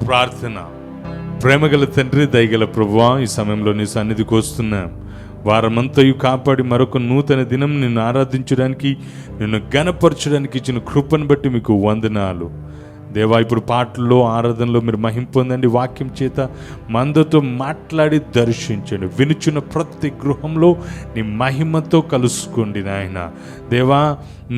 ప్రార్థన. ప్రేమగల తండ్రి, దయగల ప్రభువా, ఈ సమయంలో నీ సన్నిధికి వస్తున్నాం. వారమంతయు కాపాడి మరొక నూతన దినం నిన్ను ఆరాధించడానికి, నిన్ను ఘనపరచడానికి ఇచ్చిన కృపను బట్టి మీకు వందనాలు దేవా. ఇప్పుడు పాటల్లో, ఆరాధనలో మీరు మహిమ పొందండి. వాక్యం చేత మందతో మాట్లాడి దర్శించండి. వినుచున్న ప్రతి గృహంలో నీ మహిమతో కలుసుకోండి నాయన దేవా.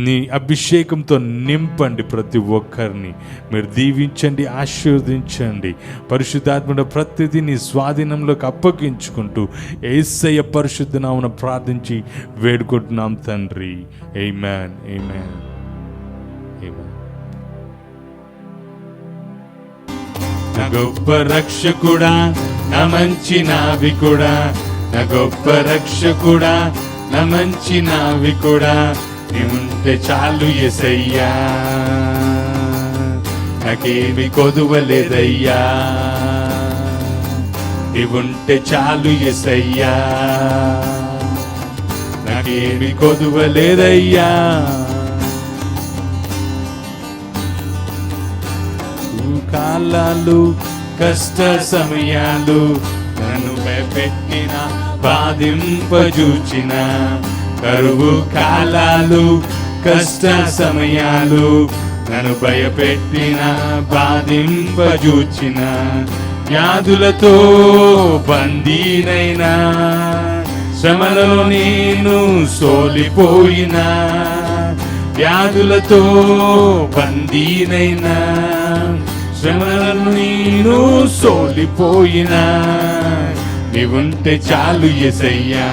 నీ అభిషేకంతో నింపండి ప్రతి ఒక్కరిని. మీరు దీవించండి, ఆశీర్వదించండి. పరిశుద్ధాత్మడ ప్రతిదీ నీ స్వాధీనంలోకి అప్పగించుకుంటూ యేసయ్య పరిశుద్ధ నామమున ప్రార్థించి వేడుకుంటున్నాం తండ్రి. ఆమేన్, ఆమేన్, ఆమేన్. నా గొప్ప రక్షకుడా, నా మంచి నావికుడా, నా గొప్ప రక్షకుడా, నా మంచి నావికుడా, నీవుంటే చాలు యేసయ్యా, నాకేమి కొదువలేదయ్యా. నీవుంటే చాలు యేసయ్యా, నాకేమి కొదువలేదయ్యా. కాలాలు, కష్ట సమయాలు నన్ను భయపెట్టిన, బాధింపజూచిన, కరువు కాలాలు, కష్ట సమయాలు నన్ను భయపెట్టిన, బాధింపజూచిన, వ్యాధులతో బందీనైనా, శ్రమలలో నేను సోలిపోయినా, వ్యాధులతో బందీనైనా, శ్రమలను నేను సోలిపోయినా, నీవుంటే చాలు యేసయ్యా,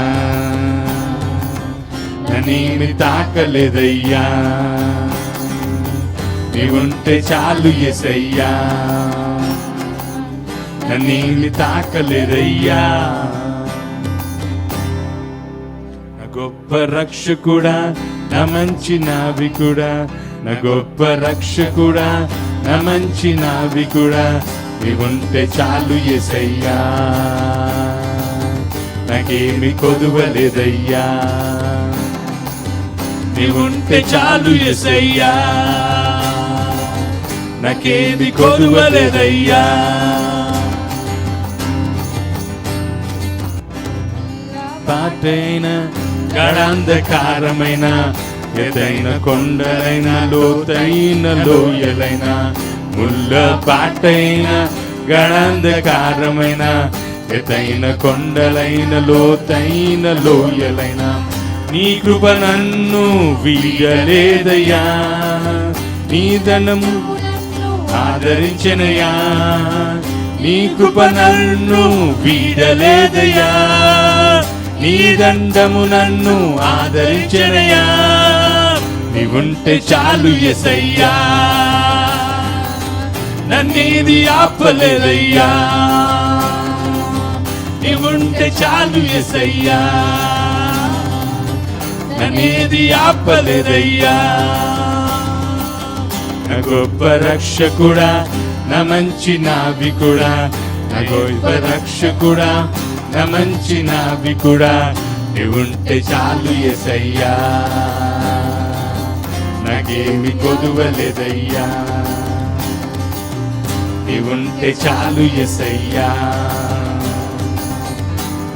నన్నేమి తాకలేదయ్యా. నీవుంటే చాలు యేసయ్యా, నన్నేమి తాకలేదయ్యా. నా గొప్ప రక్షకుడా, నా మంచి నావికుడా, నా గొప్ప రక్షకుడా, నా మంచి నావికుడా, నీవుంటే చాలు యేసయ్యా, నాకేమి కొదువలేదయ్యా. నీవుంటే చాలు యేసయ్యా, నాకేమి కొదువలేదయ్యా. పాటైన గడాంధకారమైన, ఎదైన కొండలైన, లోతైన లోయలైన, ముళ్ళ పాటైన గడాంధకారమైన, ఎదైన కొండలైన, లోతైన లోయలైన, నీ కృప నన్ను వీడలేదయ్యా, నీ దండము ఆదరించెనయ్యా, నీ కృప నన్ను వీడలేదయ్యా, నీ దండము నన్ను ఆదరించెనయ్యా. నీవుంటే చాలు యేసయ్యా, నన్నేది ఆపలేదయ్యా. నీవుంటే చాలు యేసయ్యా, నన్నేది ఆపలేదయ్యా. నా గొప్ప రక్షకుడా, నా మంచి నావికుడా, నా గొప్ప రక్షకుడా, నా మంచి నావికుడా, నీవుంటే చాలు యేసయ్యా, నాకేమి కొదువలేదయ్యా. నీవుంటే చాలు యేసయ్యా,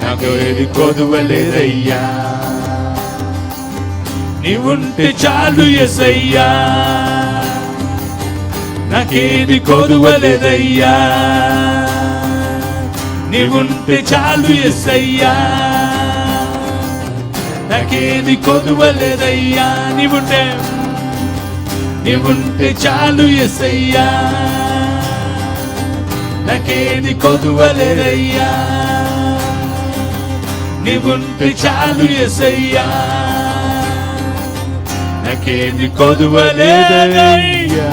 నాకేది కొదువలేదయ్యా. నీవుంటే చాలు యేసయ్యా, నాకేది కొదువలేదయ్యా. నీవుంటే చాలు యేసయ్యా, నాకేది కొదువలేదయ్యా. నీవుంటే చాలు యేసయ్యా, నాకేది కొదువలేదయ్యా. నీవుంటే చాలు యేసయ్యా, నాకేది కొదువలేదయ్యా.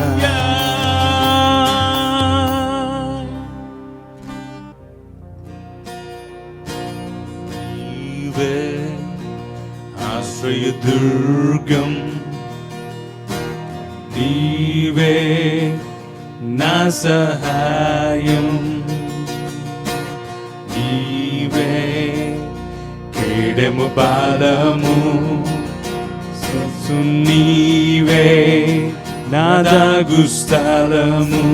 ఆశ్రయదుర్గం నీవే, నా సహాయం నీవే, కేడెము పాదము నీవే, నా దాగు స్థలము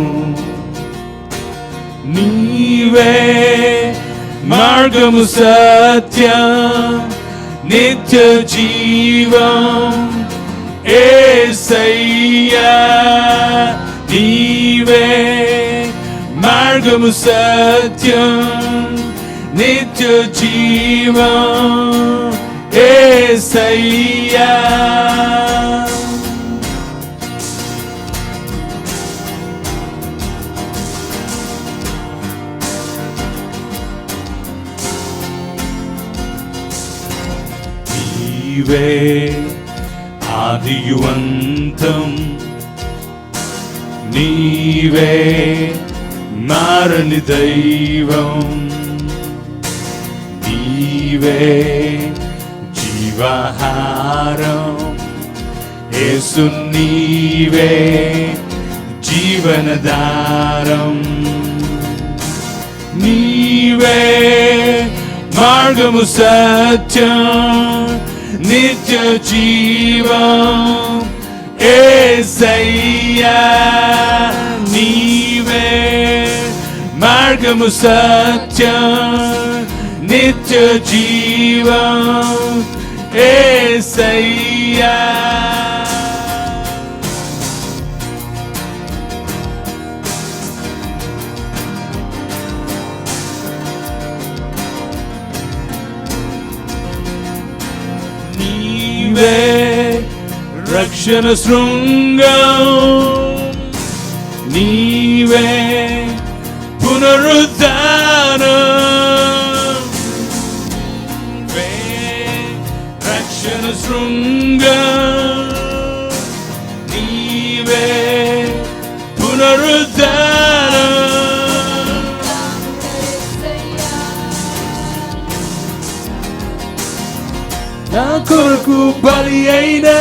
నీవే మార్గము సత్యం నిత్య జీవం యేసయ్యా నీవే మార్గము సత్యం నిత్య జీవం యేసయ్యా నీవే ఆదియు అంతం నీవే మారని దైవం నీవే జీవాహారం యేసు నీవే జీవనదారం నీవే మార్గము సత్యం నిత్య జీవం యేసయ్యా నీవే మార్గము సత్యం నిత్య జీవం యేసయ్యా నీవే రక్షణ శృంగం నీవే పునరుద్ధానం నీవే రక్షణ శృంగం నీవే పునరుద్ధానం నా కొరకు బలి అయినా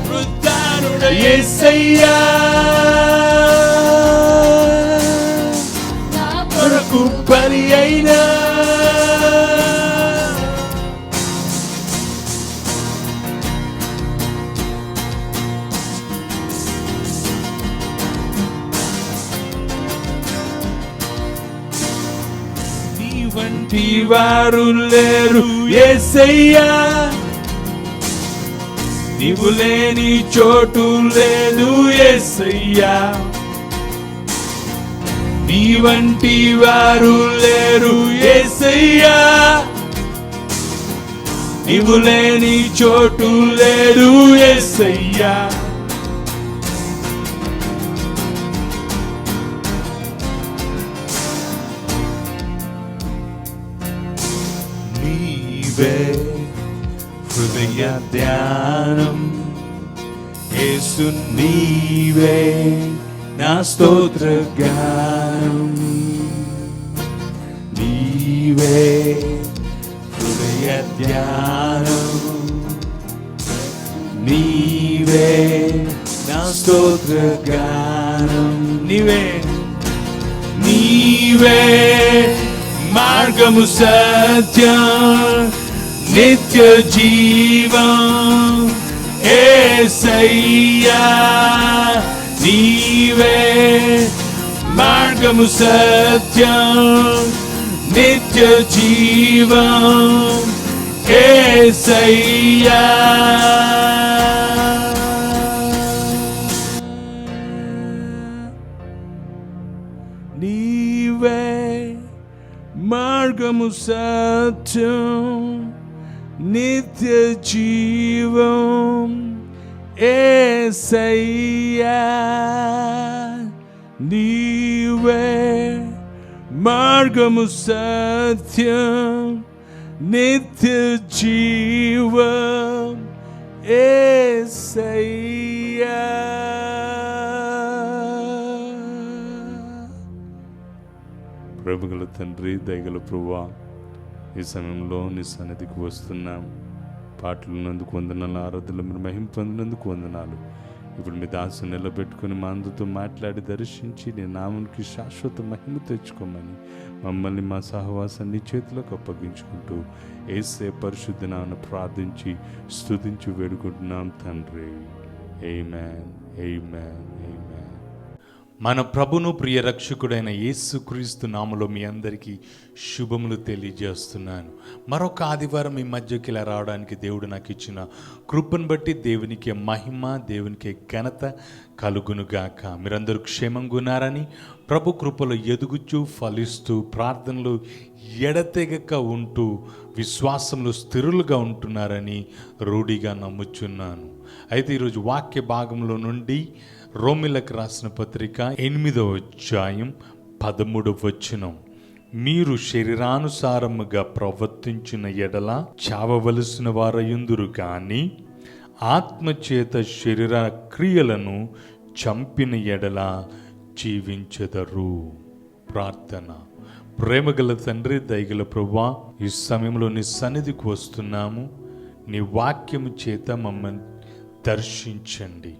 వృద్ధానుడ యేసయ్యా నా కొరకు బలి అయినా వంటి వారు లేరు యేసయ్యా నీవు లేని చోటు లేదు యేసయ్యా నీ వంటి వారు లేరు యేసయ్యా నీవు లేని చోటు లేదు యేసయ్యా నీవే హృదయ ధ్యానం యేసు నీవే నా స్తోత్ర గానం నీవే హృదయ ధ్యానం నీవే నా స్తోత్ర గానం నీవే నీవే మార్గము సత్యం నిత్య జీవం యేసయ్యా నీవే మార్గము సత్యం నిత్య జీవం యేసయ్యా నీవే మార్గము సత్యం నిత్య జీవం యేసయ్యా నీవే మార్గము సత్యం నిత్య జీవం యేసయ్యా ప్రభుగల తండ్రి దయగల ప్రభువా ఈ సమయంలో నీ సన్నిధికి వస్తున్నాం పాటలున్నందుకు వందనాలు ఆరాధనలు మీరు మహిమ పొందినందుకు వందనాలు ఇప్పుడు మీ దాసు నిలబెట్టుకుని మా అందరితో మాట్లాడి దర్శించి నీ నామానికి శాశ్వత మహిమ తెచ్చుకోమని మమ్మల్ని మా సహవాసాన్ని చేతిలోకి అప్పగించుకుంటూ యేసే పరిశుద్ధ నామమున ప్రార్థించి స్తుతించి వేడుకుంటున్నాం తండ్రి ఆమేన్ ఆమేన్. మన ప్రభును ప్రియ రక్షకుడైన యేసుక్రీస్తు నామములో మీ అందరికీ శుభములు తెలియజేస్తున్నాను. మరొక ఆదివారం మీ మధ్యకి ఇలా రావడానికి దేవుడు నాకు ఇచ్చిన కృపను బట్టి దేవునికి మహిమ, దేవునికి ఘనత కలుగునుగాక. మీరందరూ క్షేమంగా ఉన్నారని, ప్రభు కృపలో ఎదుగుచూ ఫలిస్తూ ప్రార్థనలు ఎడతెగక ఉంటూ విశ్వాసంలో స్థిరులుగా ఉంటున్నారని రూఢిగా నమ్ముచున్నాను. అయితే ఈరోజు వాక్య భాగంలో నుండి రోమిలకు రాసిన పత్రిక 8వ అధ్యాయం 13వ వచనం, మీరు శరీరానుసారముగా ప్రవర్తించిన ఎడల చావవలసిన వారయుందురు గాని ఆత్మచేత శరీర క్రియలను చంపిన ఎడల జీవించెదరు. ప్రార్థన. ప్రేమగల తండ్రి, దయగల ప్రభువా, ఈ సమయంలో నీ సన్నిధికి వస్తున్నాము. నీ వాక్యము చేత మమ్మల్ని దర్శించండి.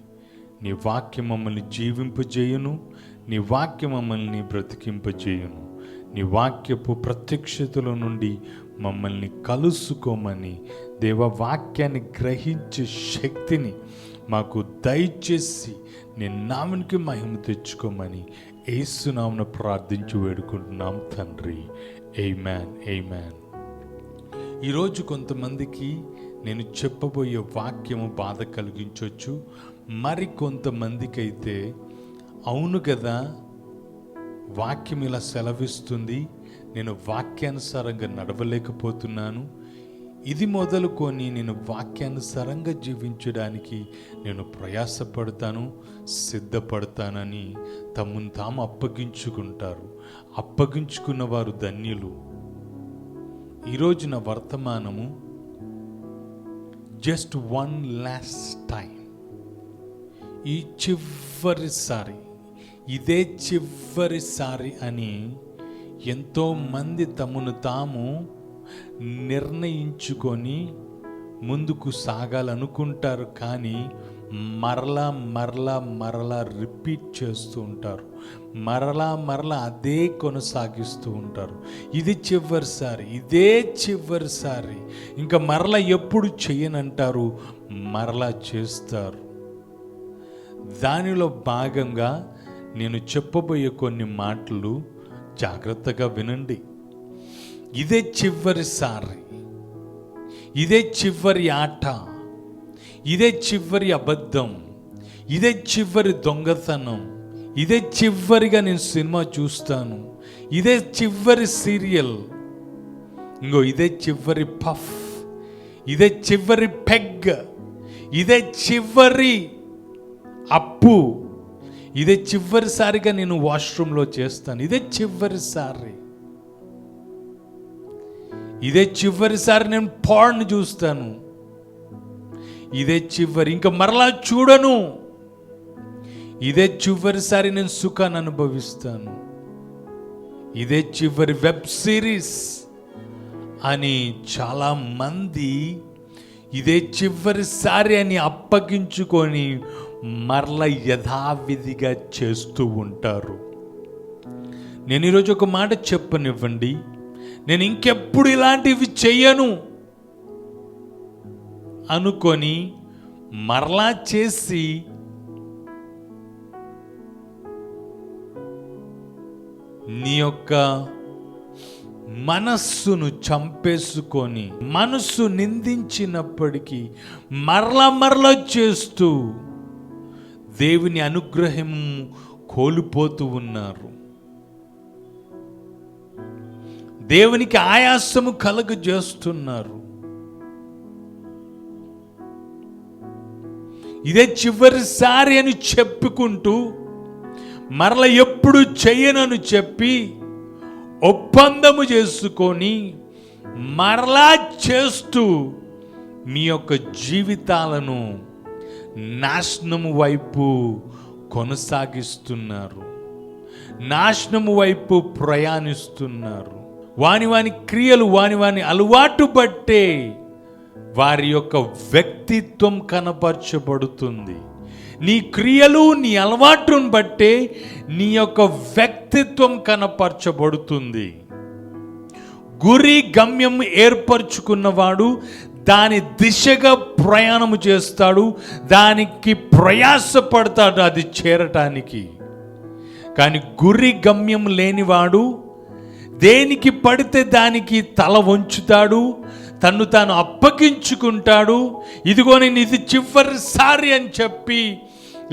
నీ వాక్యం మమ్మల్ని జీవింపజేయును, నీ వాక్యం మమ్మల్ని బ్రతికింపజేయును. నీ వాక్యపు ప్రత్యక్షతల నుండి మమ్మల్ని కలుసుకోమని, దేవ వాక్యాన్ని గ్రహించే శక్తిని మాకు దయచేసి నీ నామానికి మహిమ తెచ్చుకోమని యేసు నామమున ప్రార్థించి వేడుకుంటున్నాం తండ్రి. ఆమేన్. ఆమేన్. ఈరోజు కొంతమందికి నేను చెప్పబోయే వాక్యము బాధ కలిగించవచ్చు. మరి కొంతమందికి అయితే అవును కదా, వాక్యం ఇలా సెలవిస్తుంది, నేను వాక్యానుసారంగా నడవలేకపోతున్నాను, ఇది మొదలుకొని నేను వాక్యానుసారంగా జీవించడానికి నేను ప్రయాసపడతాను, సిద్ధపడతానని తమను తాము అప్పగించుకుంటారు. అప్పగించుకున్న వారు ధన్యులు. ఈరోజు నా వర్తమానము జస్ట్ వన్ లాస్ట్ టైం, ఈ చివరిసారి, ఇదే చివరిసారి అని ఎంతోమంది తమను తాము నిర్ణయించుకొని ముందుకు సాగాలనుకుంటారు. కానీ మరలా రిపీట్ చేస్తూ ఉంటారు, మరలా అదే కొనసాగిస్తూ ఉంటారు. ఇది చివరిసారి, ఇదే చివరిసారి, ఇంకా మరలా ఎప్పుడు చేయనంటారు, మరలా చేస్తారు. దానిలో భాగంగా నేను చెప్పబోయే కొన్ని మాటలు జాగ్రత్తగా వినండి. ఇదే చివరిసారి, ఇదే చివరి ఆట, ఇదే చివరి అబద్ధం, ఇదే చివరి దొంగతనం, ఇదే చివరిగా నేను సినిమా చూస్తాను, ఇదే చివరి సీరియల్, ఇదే చివరి పఫ్, ఇదే చివరి పెగ్, ఇదే చివరి అప్పు, ఇదే చివరిసారిగా నేను వాష్రూమ్లో చేస్తాను, ఇదే చివరిసారి, ఇదే చివరిసారి నేను పార్న్ చూస్తాను, ఇదే చివరి, ఇంకా మరలా చూడను, ఇదే చివరిసారి నేను సుఖాన్ని అనుభవిస్తాను, ఇదే చివరి వెబ్ సిరీస్ అని చాలా మంది ఇదే చివరిసారి అని అప్పగించుకొని మరల యథావిధిగా చేస్తూ ఉంటారు. నేను ఈరోజు ఒక మాట చెప్పనివ్వండి, నేను ఇంకెప్పుడు ఇలాంటివి చెయ్యను అనుకొని మరలా చేసి నీ యొక్క మనస్సును చంపేసుకొని, మనస్సు నిందించినప్పటికీ మరలా చేస్తూ దేవుని అనుగ్రహం కోల్పోతూ ఉన్నారు. దేవునికి ఆయాసము కలుగజేస్తున్నారు. ఇదే చివరిసారి అని చెప్పుకుంటూ మరల ఎప్పుడు చెయ్యనని చెప్పి ఒప్పందము చేసుకొని మరలా చేస్తూ మీ యొక్క జీవితాలను నాశనము వైపు కొనసాగిస్తున్నారు, నాశనము వైపు ప్రయాణిస్తున్నారు. వాని క్రియలు, వాని అలవాటు బట్టే వారి యొక్క వ్యక్తిత్వం కనపరచబడుతుంది. నీ క్రియలు, నీ అలవాటును బట్టే నీ యొక్క వ్యక్తిత్వం కనపరచబడుతుంది. గురి గమ్యం ఏర్పరచుకున్నవాడు దాని దిశగా ప్రయాణము చేస్తాడు, దానికి ప్రయాసపడతాడు అది చేరటానికి. కానీ గురి గమ్యం లేనివాడు దేనికి పడితే దానికి తల వంచుతాడు, తన్ను తాను అప్పగించుకుంటాడు. ఇదిగో నేను ఇది చివరిసారి అని చెప్పి,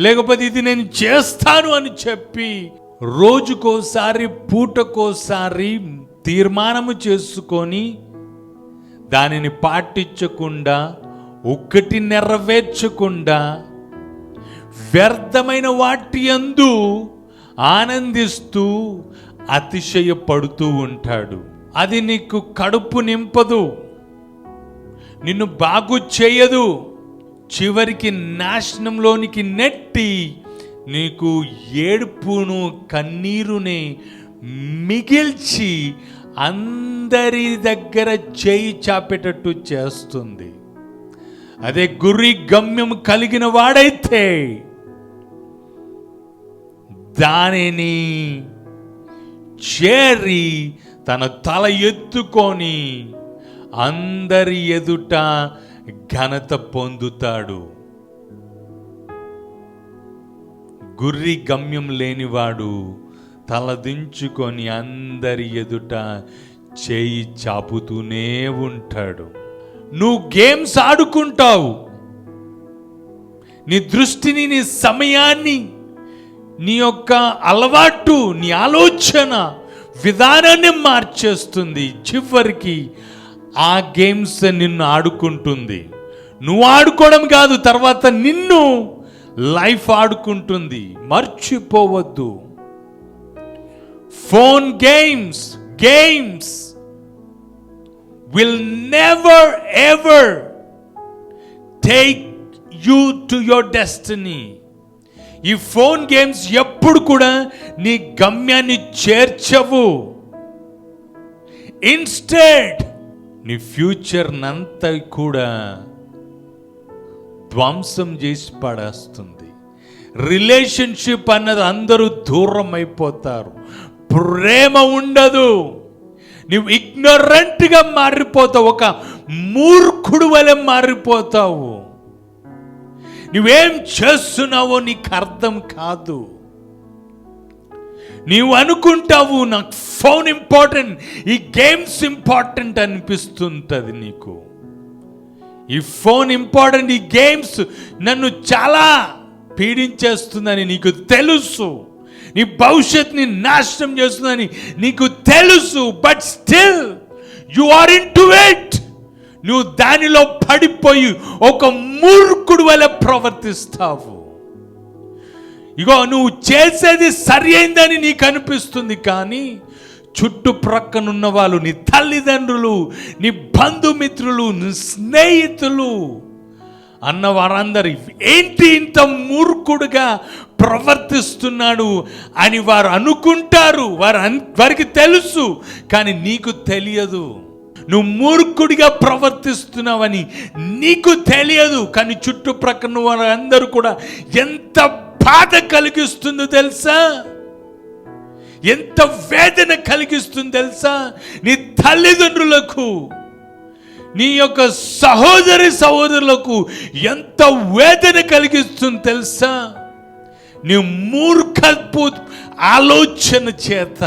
లేకపోతే ఇది నేను చేస్తాను అని చెప్పి రోజుకోసారి పూటకోసారి తీర్మానము చేసుకొని దానిని పాటించకుండా, ఒక్కటి నెరవేర్చకుండా వ్యర్థమైన వాటి యందు ఆనందిస్తూ అతిశయపడుతూ ఉంటాడు. అది నీకు కడుపు నింపదు, నిన్ను బాగు చేయదు, చివరికి నాశనంలోనికి నెట్టి నీకు ఏడుపును కన్నీరుని మిగిల్చి అందరి దగ్గర చేయి చాపేటట్టు చేస్తుంది. అదే గురి గమ్యం కలిగిన వాడైతే దానిని చేరి తన తల ఎత్తుకొని అందరి ఎదుట ఘనత పొందుతాడు. గురి గమ్యం లేనివాడు తలదించుకొని అందరి ఎదుట చేయి చాపుతూనే ఉంటాడు. నువ్వు గేమ్స్ ఆడుకుంటావు, నీ దృష్టిని, నీ సమయాన్ని, నీ యొక్క అలవాటు, నీ ఆలోచన విధానాన్ని మార్చేస్తుంది. చివరికి ఆ గేమ్స్ నిన్ను ఆడుకుంటుంది. నువ్వు ఆడుకోవడం కాదు, తర్వాత నిన్ను లైఫ్ ఆడుకుంటుంది. మర్చిపోవద్దు, phone games will never ever take you to your destiny. ఈ ఫోన్ గేమ్స్ ఎప్పుడు కూడా నీ గమ్యాన్ని చేర్చవు. ఇన్స్టెడ్ నీ ఫ్యూచర్ నంతా కూడా ధ్వంసం చేసి పడేస్తుంది. రిలేషన్షిప్ అన్నది అందరూ దూరం అయిపోతారు, ప్రేమ ఉండదు, నువ్వు ఇగ్నరెంట్గా మారిపోతావు, ఒక మూర్ఖుడు వలె మారిపోతావు. నువ్వేం చేస్తున్నావో నీకు అర్థం కాదు. నీవు అనుకుంటావు నాకు ఫోన్ ఇంపార్టెంట్, ఈ గేమ్స్ ఇంపార్టెంట్ అనిపిస్తుంటుంది నీకు. ఈ ఫోన్ ఇంపార్టెంట్, ఈ గేమ్స్ నన్ను చాలా పీడించేస్తుందని నీకు తెలుసు, నీ భవిష్యత్తుని నాశనం చేస్తుందని నీకు తెలుసు. But still you are into it. నువ్వు దానిలో పడిపోయి ఒక మూర్ఖుడు వలె ప్రవర్తిస్తావు. ఇగో నువ్వు చేసేది సరి అయిందని నీకు అనిపిస్తుంది, కానీ చుట్టుప్రక్కనున్న వాళ్ళు, నీ తల్లిదండ్రులు, నీ బంధుమిత్రులు, నీ స్నేహితులు అన్న వారందరూ ఏంటి ఇంత మూర్ఖుడుగా ప్రవర్తిస్తున్నాడు అని వారు అనుకుంటారు. వారికి తెలుసు, కానీ నీకు తెలియదు. నువ్వు మూర్ఖుడిగా ప్రవర్తిస్తున్నావని నీకు తెలియదు, కానీ చుట్టుప్రక్కన వారందరూ కూడా ఎంత బాధ కలిగిస్తుందో తెలుసా, ఎంత వేదన కలిగిస్తుందో తెలుసా. నీ తల్లిదండ్రులకు, నీ యొక్క సహోదరులకు ఎంత వేదన కలిగిస్తుంది తెలుసా. నీ మూర్ఖపు ఆలోచన చేత,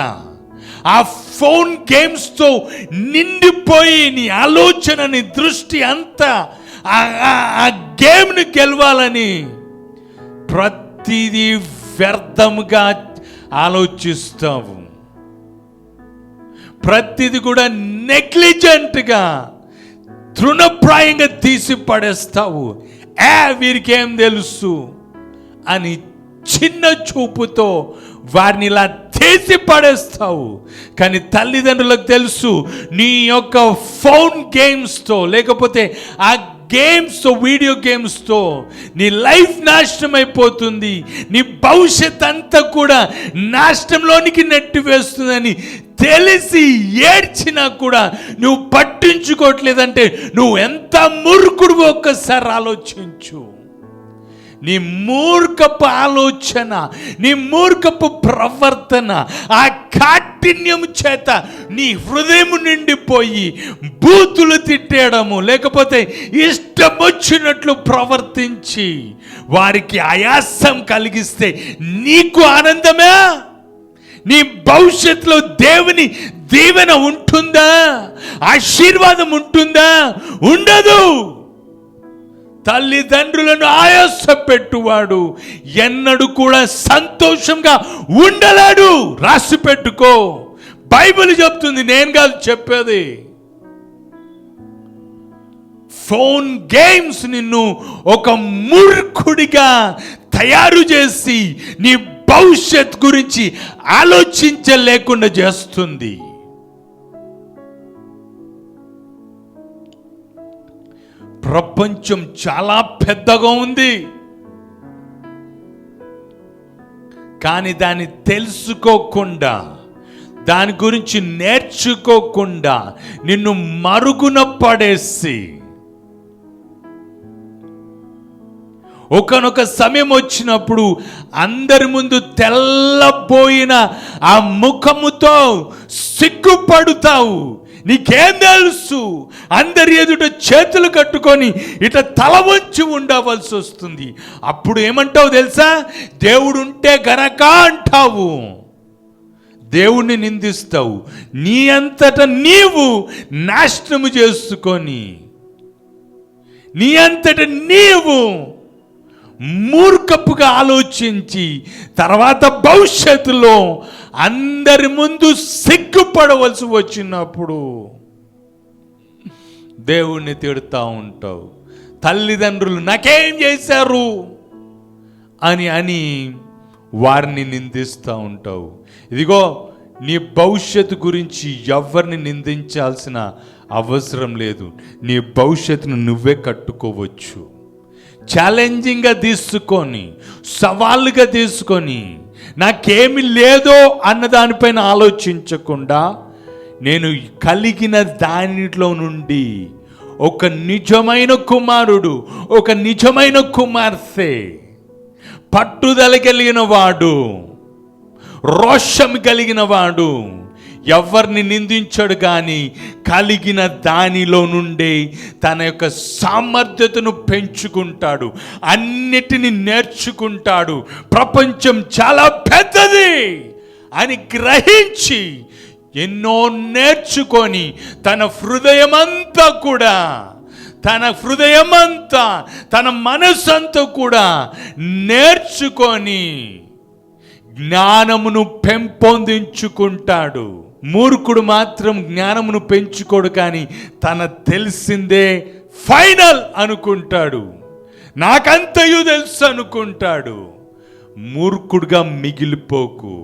ఆ ఫోన్ గేమ్స్తో నిండిపోయి నీ ఆలోచన, నీ దృష్టి అంతా ఆ గేమ్ని గెలవాలని ప్రతిదీ వ్యర్థముగా ఆలోచిస్తావు. ప్రతిది కూడా నెగ్లిజెంట్గా, తృణప్రాయంగా తీసి పడేస్తావు. వీరికి ఏం తెలుసు అని చిన్న చూపుతో వారిని ఇలా తీసి పడేస్తావు. కానీ తల్లిదండ్రులకు తెలుసు, నీ యొక్క ఫోన్ గేమ్స్తో, లేకపోతే ఆ గేమ్స్తో, వీడియో గేమ్స్తో నీ లైఫ్ నాశనం అయిపోతుంది, నీ భవిష్యత్ అంతా కూడా నాశనంలోనికి నెట్టివేస్తుందని తెలిసి ఏడ్చినా కూడా నువ్వు పట్టించుకోవట్లేదంటే నువ్వు ఎంత మూర్ఖుడు ఒక్కసారి ఆలోచించు. నీ మూర్ఖపు ఆలోచన, నీ మూర్ఖపు ప్రవర్తన, ఆ కాఠిన్యం చేత నీ హృదయం నిండిపోయి బూతులు తిట్టేయడము, లేకపోతే ఇష్టం వచ్చినట్లు ప్రవర్తించి వారికి ఆయాసం కలిగిస్తే నీకు ఆనందమే? నీ భవిష్యత్తులో దేవుని దీవెన ఉంటుందా? ఆశీర్వాదం ఉంటుందా? ఉండదు. తల్లిదండ్రులను ఆయాస పెట్టువాడు ఎన్నడూ కూడా సంతోషంగా ఉండలేడు. రాసి పెట్టుకో. బైబిల్ చెప్తుంది, నేను కాదు చెప్పేది. ఫోన్ గేమ్స్ నిన్ను ఒక మూర్ఖుడిగా తయారు చేసి నీ భవిష్యత్ గురించి ఆలోచించలేకుండా చేస్తుంది. ప్రపంచం చాలా పెద్దగా ఉంది, కానీ దాన్ని తెలుసుకోకుండా, దాని గురించి నేర్చుకోకుండా నిన్ను మరుగున పడేసి ఒకనొక సమయం వచ్చినప్పుడు అందరి ముందు తెల్లబోయిన ఆ ముఖముతో సిగ్గుపడుతావు. నీకేం తెలుసు? అందరి ఎదుట చేతులు కట్టుకొని ఇట్లా తల వంచి ఉండవలసి వస్తుంది. అప్పుడు ఏమంటావు తెలుసా? దేవుడు ఉంటే గనక అంటావు, దేవుణ్ణి నిందిస్తావు. నీ అంతట నీవు నాశనము చేసుకొని, నీ అంతట నీవు మూర్ఖపుగా ఆలోచించి తర్వాత భవిష్యత్తులో అందరి ముందు సిగ్గుపడవలసి వచ్చినప్పుడు దేవుణ్ణి తిడుతూ ఉంటావు. తల్లిదండ్రులు నాకేం చేశారు అని వారిని నిందిస్తూ ఉంటావు. ఇదిగో, నీ భవిష్యత్తు గురించి ఎవరిని నిందించాల్సిన అవసరం లేదు. నీ భవిష్యత్తును నువ్వే కట్టుకోవచ్చు. ఛాలెంజింగ్గా తీసుకొని, సవాళ్ళుగా తీసుకొని, నాకేమి లేదో అన్న దానిపైన ఆలోచించకుండా నేను కలిగిన దానిలో నుండి ఒక నిజమైన కుమారుడు, ఒక నిజమైన కుమార్తె, పట్టుదల కలిగిన వాడు, రోషం కలిగిన వాడు ఎవరిని నిందించడు, కానీ కలిగిన దానిలో నుండి తన యొక్క సామర్థ్యతను పెంచుకుంటాడు, అన్నిటిని నేర్చుకుంటాడు. ప్రపంచం చాలా పెద్దది అని గ్రహించి ఎన్నో నేర్చుకొని తన హృదయమంతా తన మనస్సంతా కూడా నేర్చుకొని జ్ఞానమును పెంపొందించుకుంటాడు. మూర్ఖుడు మాత్రం జ్ఞానమును పెంచుకోడు, కానీ తన తెలిసిందే ఫైనల్ అనుకుంటాడు, నాకంతయు తెలుసు అనుకుంటాడు. మూర్ఖుడుగా మిగిలిపోకు,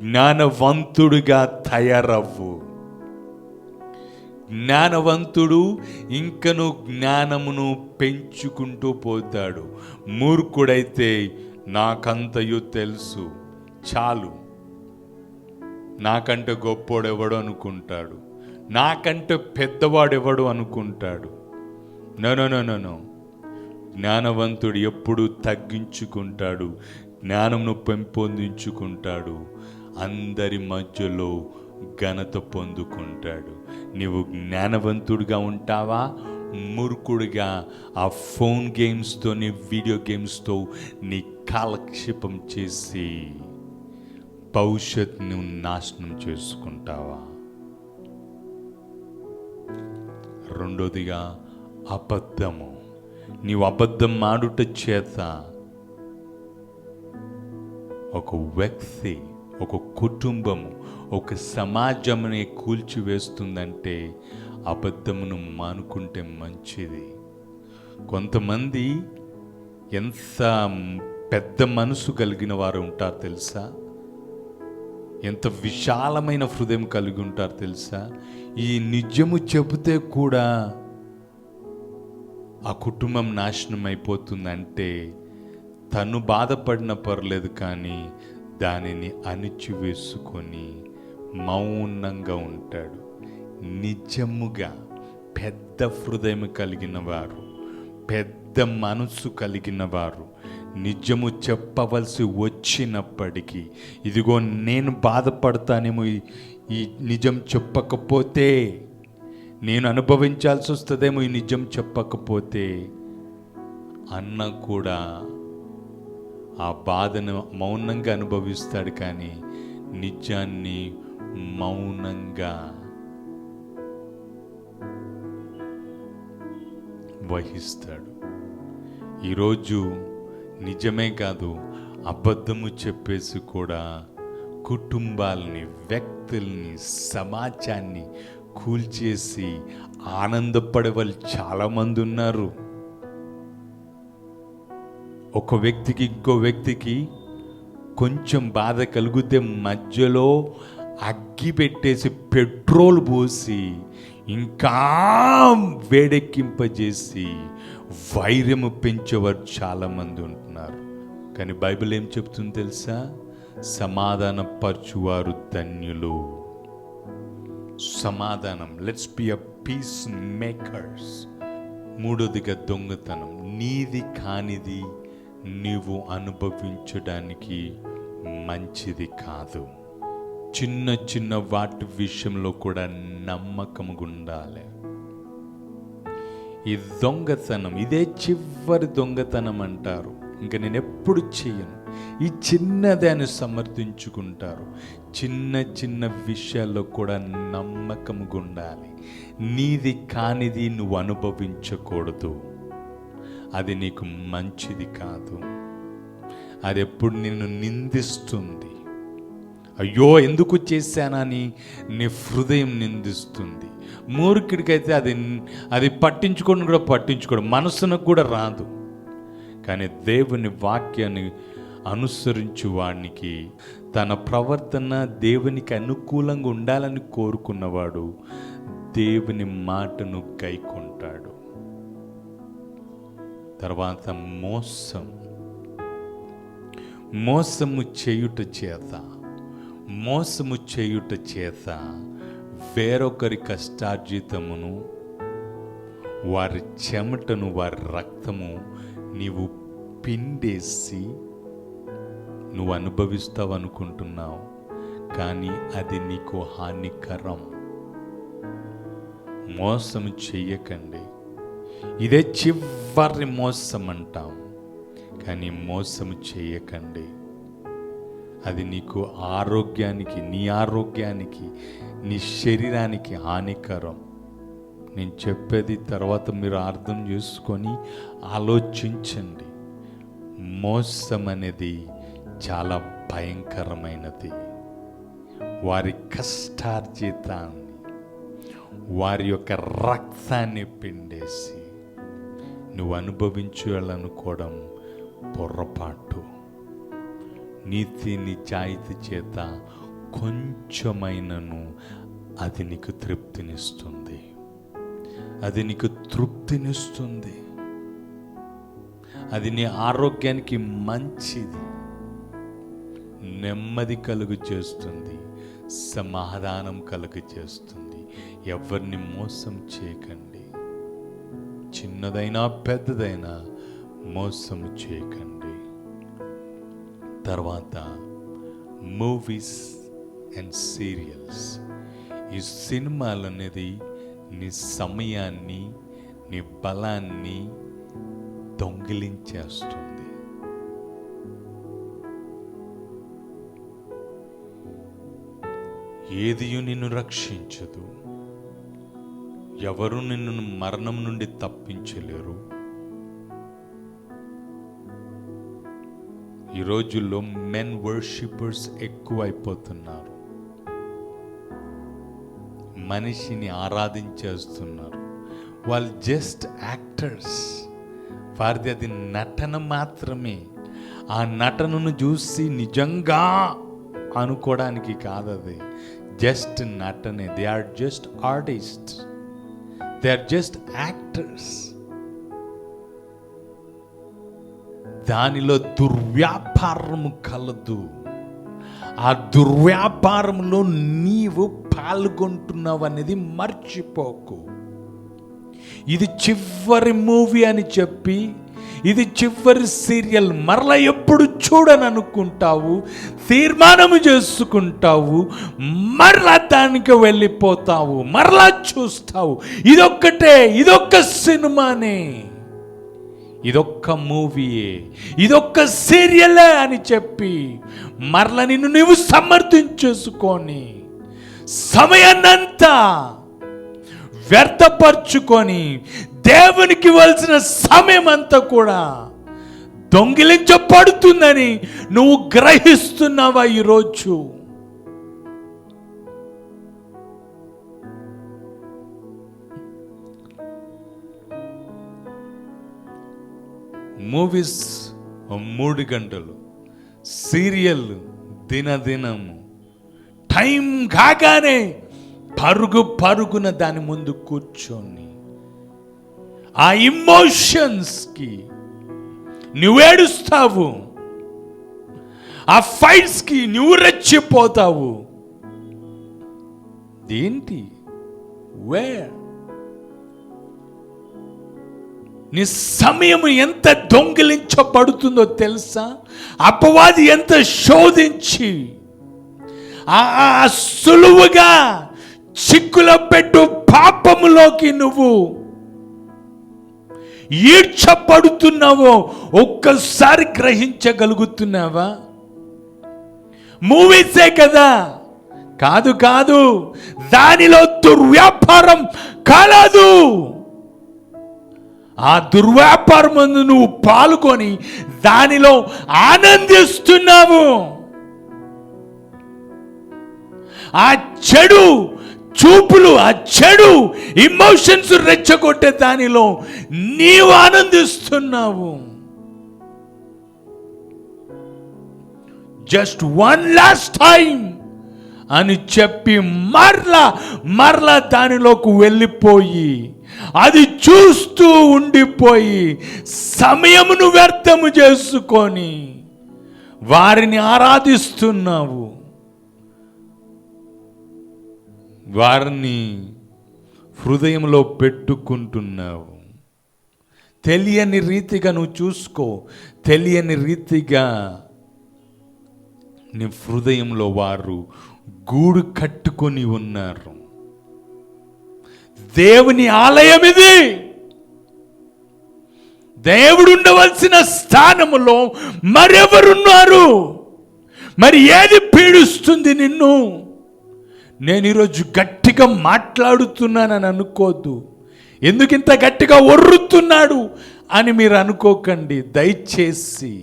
జ్ఞానవంతుడిగా తయారవ్వు. జ్ఞానవంతుడు ఇంకను జ్ఞానమును పెంచుకుంటూ పోతాడు. మూర్ఖుడైతే నాకంతయు తెలుసు చాలు, నాకంటే గొప్పోడెవడు అనుకుంటాడు, నాకంటే పెద్దవాడెవడు అనుకుంటాడు. నో. జ్ఞానవంతుడు ఎప్పుడు తగ్గించుకుంటాడు, జ్ఞానమును పెంపొందించుకుంటాడు, అందరి మధ్యలో ఘనత పొందుకుంటాడు. నీవు జ్ఞానవంతుడిగా ఉంటావా? మూర్ఖుడిగా ఆ ఫోన్ గేమ్స్తో, నీ వీడియో గేమ్స్తో నీ కాలక్షేపం చేసి భవిష్యత్తును నాశనం చేసుకుంటావా? రెండోదిగా అబద్ధము. నీవు అబద్ధం ఆడుట చేత ఒక వ్యక్తి, ఒక కుటుంబము, ఒక సమాజమునే కూల్చివేస్తుందంటే అబద్ధమును మానుకుంటే మంచిది. కొంతమంది ఎంత పెద్ద మనసు కలిగిన వారు ఉంటారు తెలుసా? ఎంత విశాలమైన హృదయం కలిగి ఉంటారు తెలుసా? ఈ నిజము చెబితే కూడా ఆ కుటుంబం నాశనం అయిపోతుందంటే తను బాధపడిన పర్లేదు, కానీ దానిని అణిచివేసుకొని మౌనంగా ఉంటాడు. నిజముగా పెద్ద హృదయం కలిగిన వారు, పెద్ద పెద్ద మనసు కలిగిన వారు నిజము చెప్పవలసి వచ్చినప్పటికీ, ఇదిగో నేను బాధపడతానేమో ఈ నిజం చెప్పకపోతే, నేను అనుభవించాల్సి వస్తుందేమో ఈ నిజం చెప్పకపోతే అన్న కూడా ఆ బాధను మౌనంగా అనుభవిస్తాడు, కానీ నిజాన్ని మౌనంగా వహిస్తాడు. ఈరోజు నిజమే కాదు, అబద్ధము చెప్పేసి కూడా కుటుంబాలని, వ్యక్తుల్ని, సమాజాన్ని కూల్చేసి ఆనందపడే వాళ్ళు చాలామంది ఉన్నారు. ఒక వ్యక్తికి ఇంకో వ్యక్తికి కొంచెం బాధ కలిగితే మధ్యలో అగ్గి పెట్టేసి పెట్రోల్ పోసి ఇంకా వేడెక్కింపజేసి వైరము పెంచేవారు చాలామంది ఉంటున్నారు. కానీ బైబిల్ ఏం చెప్తుంది తెలుసా? సమాధానపరచువారు ధన్యులు. సమాధానం, let's be a peacemakers. మూడోదిగా దొంగతనం. నీది కానిది నీవు అనుభవించడానికి మంచిది కాదు. చిన్న చిన్న వాటి విషయంలో కూడా నమ్మకంగా ఉండాలి. ఈ దొంగతనం, ఇదే చివరి దొంగతనం అంటారు. ఇంకా నేను ఎప్పుడు చేయను, ఈ చిన్నదాన్ని సమర్థించుకుంటారు. చిన్న చిన్న విషయాల్లో కూడా నమ్మకంగా ఉండాలి. నీది కానిది నువ్వు అనుభవించకూడదు. అది నీకు మంచిది కాదు. అది ఎప్పుడు నిన్ను నిందిస్తుంది. అయ్యో ఎందుకు చేశానని నీ హృదయం నిందిస్తుంది. మూర్ఖుడికైతే అది పట్టించుకోడు, మనసునకు కూడా రాదు. కానీ దేవుని వాక్యాన్ని అనుసరించు వానికి, తన ప్రవర్తన దేవునికి అనుకూలంగా ఉండాలని కోరుకున్నవాడు దేవుని మాటను గైకొంటాడు. తర్వాత మోసము చేయుట చేత వేరొకరి కష్టార్జితమును, వారి చెమటను, వారి రక్తము నీవు పిండేసి నువ్వు అనుభవిస్తావు అనుకుంటున్నావు, కానీ అది నీకు హానికరం. మోసము చెయ్యకండి. ఇదే చివరి మోసం అంటాం, కానీ మోసము చేయకండి. అది నీకు ఆరోగ్యానికి, నీ ఆరోగ్యానికి, నీ శరీరానికి హానికరం. నేను చెప్పేది తర్వాత మీరు అర్థం చేసుకొని ఆలోచించండి. మోసం అనేది చాలా భయంకరమైనది. వారి కష్టార్జితాన్ని, వారి యొక్క రక్తాన్ని పిండేసి నువ్వు అనుభవించాలనుకోవడం పొరపాటు. నీతి నిజాయితీ చేత కొంచెమైనను అది నీకు తృప్తినిస్తుంది. అది నీకు తృప్తినిస్తుంది. అది నీ ఆరోగ్యానికి మంచిది, నెమ్మది కలుగు చేస్తుంది, సమాధానం కలుగు చేస్తుంది. ఎవరిని మోసం చేయకండి. చిన్నదైనా పెద్దదైనా మోసము చేయకండి. తర్వాత మూవీస్ అండ్ సీరియల్స్. ఈ సినిమాలు అనేది నీ సమయాన్ని, నీ బలాన్ని దొంగిలించేస్తుంది. ఏదియు నిన్ను రక్షించదు. ఎవరు నిన్ను మరణం నుండి తప్పించలేరు. ఈ రోజుల్లో మెన్ వర్షిపర్స్ ఎక్కువైపోతున్నారు. మనిషిని ఆరాధించేస్తున్నారు. వాళ్ళు జస్ట్ యాక్టర్స్. వారిది అది నటన మాత్రమే. ఆ నటనను చూసి నిజంగా అనుకోవడానికి కాదు, అది జస్ట్ నటనే. They are just artists, they are just actors. దానిలో దుర్వ్యాపారము కలదు. ఆ దుర్వ్యాపారంలో నీవు పాల్గొంటున్నావు అనేది మర్చిపోకు. ఇది చివరి మూవీ అని చెప్పి ఇది చివరి సీరియల్, మరలా ఎప్పుడు చూడననుకుంటావు, తీర్మానము చేసుకుంటావు, మరలా దానికి వెళ్ళిపోతావు, మరలా చూస్తావు. ఇదొక్క సినిమానే, ఇదొక్క మూవీయే, ఇదొక్క సీరియలే అని చెప్పి మరలా నిన్ను నువ్వు సమర్థించేసుకొని సమయాన్నంతా వ్యర్థపరుచుకొని దేవునికి ఇవ్వాల్సిన సమయం అంతా కూడా దొంగిలించబడుతుందని నువ్వు గ్రహిస్తున్నావా ఈరోజు? మూవీస్ 3 గంటలు, సీరియల్ దినదినము, టైం కాగానే పరుగున దాని ముందు కూర్చొని ఆ ఇమోషన్స్కి నువ్వు ఏడుస్తావు, ఆ ఫైట్స్కి నువ్వు రెచ్చిపోతావు. ఏంటి నీ సమయం ఎంత దొంగిలించబడుతుందో తెలుసా? అపవాది ఎంత శోధించి సులువుగా చిక్కులో పెట్టు పాపములోకి నువ్వు ఈడ్చబడుతున్నావో ఒక్కసారి గ్రహించగలుగుతున్నావా? మూవీసే కదా, కాదు, దానిలో దుర్వ్యాపారం కలదు. ఆ దుర్వ్యాపారం ముందు నువ్వు పాల్గొని దానిలో ఆనందిస్తున్నావు. ఆ చెడు చూపులు, ఆ చెడు ఇమోషన్స్ రెచ్చగొట్టే దానిలో నీవు ఆనందిస్తున్నావు. జస్ట్ వన్ లాస్ట్ టైం అని చెప్పి మరలా దానిలోకి వెళ్ళిపోయి అది చూస్తూ ఉండిపోయి సమయమును వ్యర్థము చేసుకొని వారిని ఆరాధిస్తున్నావు, వారిని హృదయంలో పెట్టుకుంటున్నావు. తెలియని రీతిగా నువ్వు చూసుకో, తెలియని రీతిగా నీ హృదయంలో వారు గూడు కట్టుకొని ఉన్నారు. దేవుని ఆలయం ఇది. దేవుడు ఉండవలసిన స్థానములో మరెవరున్నారు? మరి ఏది పీడిస్తుంది నిన్ను? నేను ఈరోజు గట్టిగా మాట్లాడుతున్నానని అనుకోద్దు. ఎందుకు ఇంత గట్టిగా ఒర్రుతున్నాడు అని మీరు అనుకోకండి. దయచేసి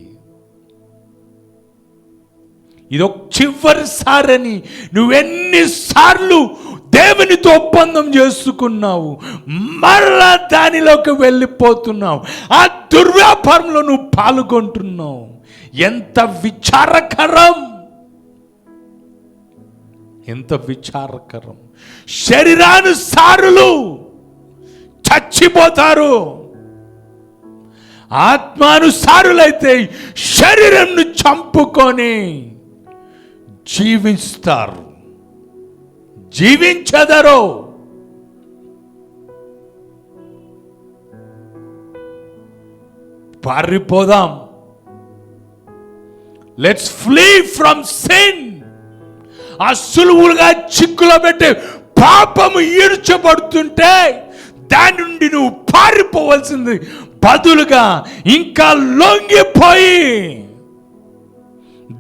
ఇదొక చివరిసారని నువ్వెన్నిసార్లు దేవునితో ఒప్పందం చేసుకున్నావు, మరలా దానిలోకి వెళ్ళిపోతున్నావు, ఆ దుర్వ్యాపారంలో నువ్వు పాల్గొంటున్నావు. ఎంత విచారకరం, ఎంత విచారకరం. శరీరానుసారులు చచ్చిపోతారు, ఆత్మానుసారులైతే శరీరంను చంపుకొని జీవిస్తారు, జీవించదరు. పారిపోదాం. Let's flee from sin. ఆ సులువులుగా చిక్కులో పెట్టే పాపము ఈడ్చబడుతుంటే దాని నుండి నువ్వు పారిపోవలసింది బదులుగా ఇంకా లొంగిపోయి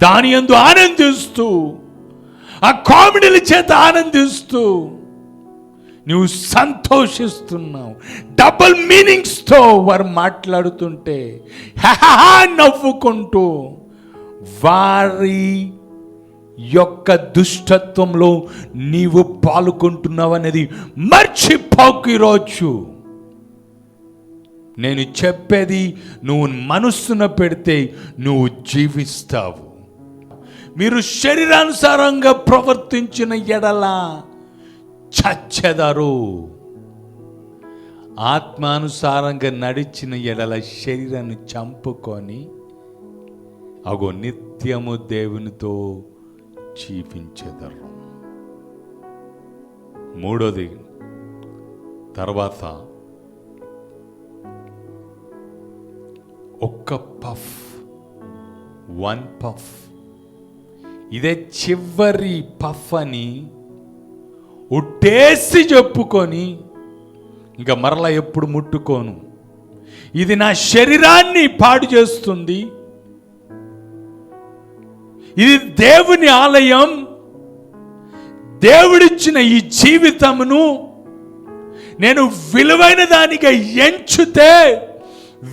దాని యందు ఆనందిస్తూ, ఆ కామెడీల చేత ఆనందిస్తూ నువ్వు సంతోషిస్తున్నావు. డబుల్ మీనింగ్స్తో వారు మాట్లాడుతుంటే నవ్వుకుంటూ వారి యొక్క దుష్టత్వంలో నీవు పాల్గొంటున్నావు అనేది మర్చిపోకు. ఈరోజు నేను చెప్పేది నువ్వు మనస్సున పెడితే నువ్వు జీవిస్తావు. మీరు శరీరానుసారంగా ప్రవర్తించిన ఎడల చచ్చెదరు, ఆత్మానుసారంగా నడిచిన ఎడల శరీరాన్ని చంపుకొని అగో నిత్యము దేవునితో జీవించెదరు. మూడోది, తర్వాత ఒక్క పఫ్, 1 పఫ్, ఇదే చివరి పఫ్ అని ఒట్టేసి చెప్పుకొని ఇంకా మరలా ఎప్పుడు ముట్టుకోను, ఇది నా శరీరాన్ని పాడు చేస్తుంది, ఇది దేవుని ఆలయం, దేవుడిచ్చిన ఈ జీవితమును నేను విలువైన దానిగా ఎంచుతే,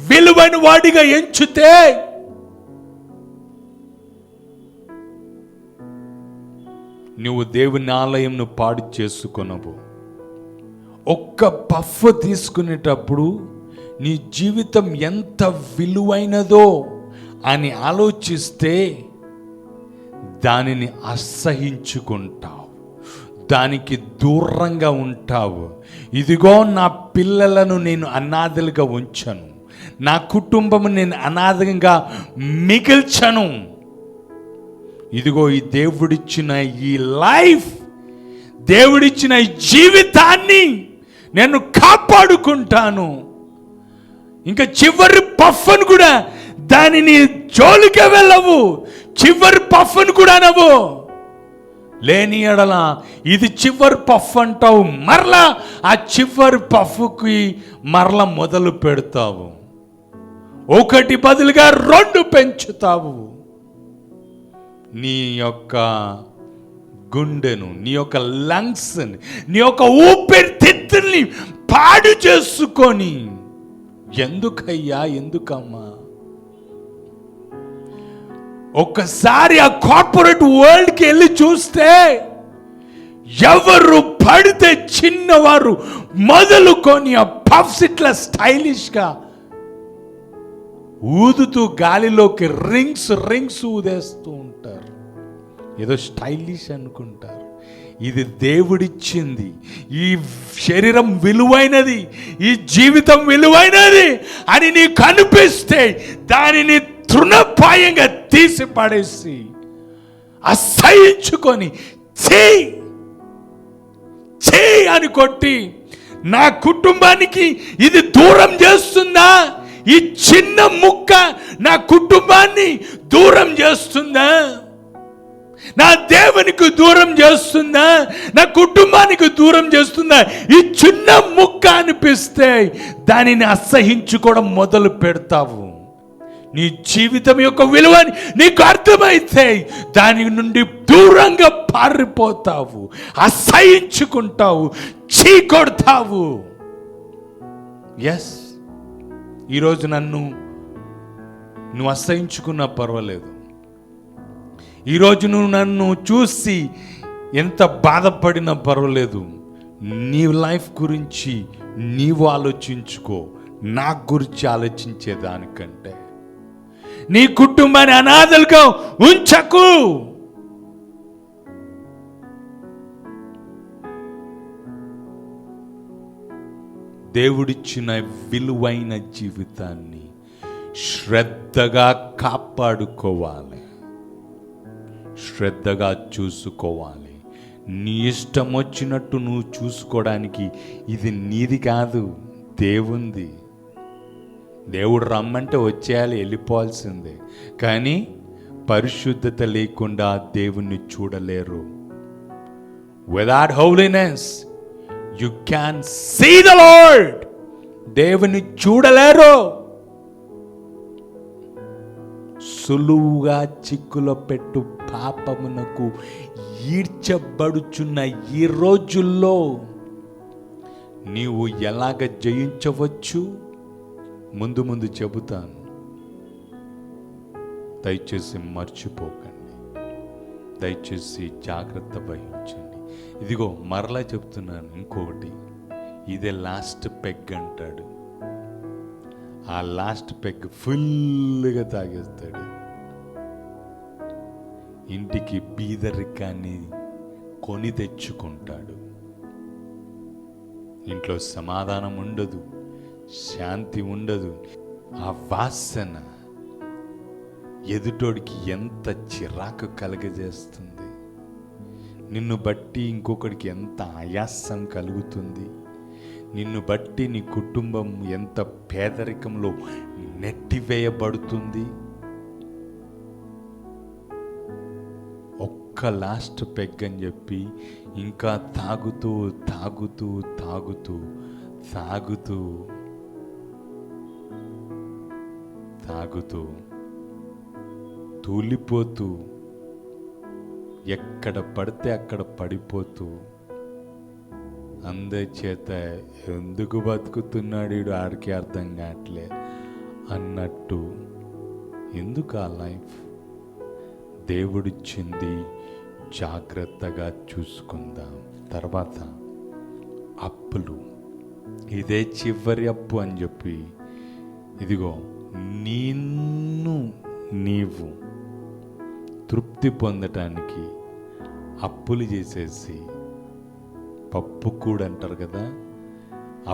విలువైన వాడిగా ఎంచుతే నువ్వు దేవుని ఆలయంను పాడు చేసుకొనవు. ఒక్క పఫ్ తీసుకునేటప్పుడు నీ జీవితం ఎంత విలువైనదో అని ఆలోచిస్తే దానిని అసహించుకుంటావు, దానికి దూరంగా ఉంటావు. ఇదిగో నా పిల్లలను నేను అనాథలుగా ఉంచను, నా కుటుంబం నేను అనాథంగా మిగిల్చను. ఇదిగో ఈ దేవుడిచ్చిన ఈ లైఫ్, దేవుడిచ్చిన ఈ జీవితాన్ని నేను కాపాడుకుంటాను. ఇంకా చివరి పఫ్ను కూడా దానిని జోలికి వెళ్ళవు, చివరి పఫ్ను కూడా అనవు. లేని ఎడల ఇది చివరి పఫ్ అంటావు, మరలా ఆ చివరి పఫ్కి మరలా మొదలు పెడతావు, ఒకటి బదులుగా 2 పెంచుతావు. నీ యొక్క గుండెను, నీ యొక్క లంగ్స్ని, నీ యొక్క ఊపిరితిత్తుల్ని పాడు చేసుకొని, ఎందుకయ్యా, ఎందుకమ్మా? ఒక్కసారి ఆ కార్పొరేట్ వరల్డ్కి వెళ్ళి చూస్తే ఎవరు పడితే చిన్నవారు మొదలుకొని ఆ పఫ్స్ ఇట్లా స్టైలిష్గా ఊదుతూ గాలిలోకి రింగ్స్ ఊదేస్తూ ఉంటారు. ఏదో స్టైలిష్ అనుకుంటారు. ఇది దేవుడిచ్చింది. ఈ శరీరం విలువైనది, ఈ జీవితం విలువైనది అని నీకు అనిపిస్తే దానిని తృణప్రాయంగా తీసి పడేసి అసహించుకొని ఛీ ఛీ అని కొట్టి, నా కుటుంబానికి ఇది దూరం చేస్తుందా, ఈ చిన్న ముక్క నా కుటుంబాన్ని దూరం చేస్తుందా, నా దేవునికి దూరం చేస్తుందా, నా కుటుంబానికి దూరం చేస్తుందా, ఈ చిన్న ముక్క అనిపిస్తే దానిని అసహించుకోవడం మొదలు పెడతావు. నీ జీవితం యొక్క విలువని నీకు అర్థమైతే దాని నుండి దూరంగా పారిపోతావు, అసహించుకుంటావు, చీకొడతావు. ఎస్, ఈరోజు నువ్వు అసహించుకున్నా పర్వాలేదు. ఈరోజు నువ్వు నన్ను చూసి ఎంత బాధపడినా పర్వాలేదు. నీ లైఫ్ గురించి నీవు ఆలోచించుకో, నా గురించి ఆలోచించేదానికంటే. నీ కుటుంబాన్ని అనాథలుగా ఉంచకు. దేవుడిచ్చిన విలువైన జీవితాన్ని శ్రద్ధగా కాపాడుకోవాలి, శ్రద్ధగా చూసుకోవాలి. నీ ఇష్టం వచ్చినట్టు నువ్వు చూసుకోవడానికి ఇది నీది కాదు, దేవుంది. దేవుడు రమ్మంటే వచ్చేయాలి, వెళ్ళిపోవాల్సిందే. కానీ పరిశుద్ధత లేకుండా దేవుణ్ణి చూడలేరు. Without holiness you can see the Lord. దేవుని చూడలేరు. సులువుగా చిక్కులో పెట్టు పాపమునకు ఈడ్చబడుచున్న ఈ రోజుల్లో నీవు ఎలాగ జయించవచ్చు ముందు ముందు చెబుతాను. దయచేసి మర్చిపోకండి, దయచేసి జాగ్రత్త వహించండి. ఇదిగో మరలా చెప్తున్నాను ఇంకొకటి, ఇదే లాస్ట్ పెగ్ అంటాడు. ఆ లాస్ట్ పెగ్ ఫుల్గా తాగేస్తాడు. ఇంటికి బీదరికాన్ని కొని తెచ్చుకుంటాడు. ఇంట్లో సమాధానం ఉండదు, శాంతి ఉండదు. ఆ వాసన ఎదుటోడికి ఎంత చిరాకు కలగజేస్తుంది. నిన్ను బట్టి ఇంకొకడికి ఎంత ఆయాసం కలుగుతుంది. నిన్ను బట్టి నీ కుటుంబం ఎంత పేదరికంలో నెట్టివేయబడుతుంది. ఒక్క లాస్ట్ పెగ్ అని చెప్పి ఇంకా తాగుతూ తాగుతూ తాగుతూ తాగుతూ తాగుతూ తూలిపోతూ ఎక్కడ పడితే అక్కడ పడిపోతూ అందరి చేత ఎందుకు బతుకుతున్నాడు వీడు ఆడికి అర్థం కావట్లే అన్నట్టు. ఎందుకు ఆ లైఫ్? దేవుడిచ్చింది జాగ్రత్తగా చూసుకుందాం. తర్వాత అప్పులు, ఇదే చివరి అప్పు అని చెప్పి, ఇదిగో నిన్ను నీవు తృప్తి పొందటానికి అప్పులు చేసేసి, పప్పు కూడా అంటారు కదా,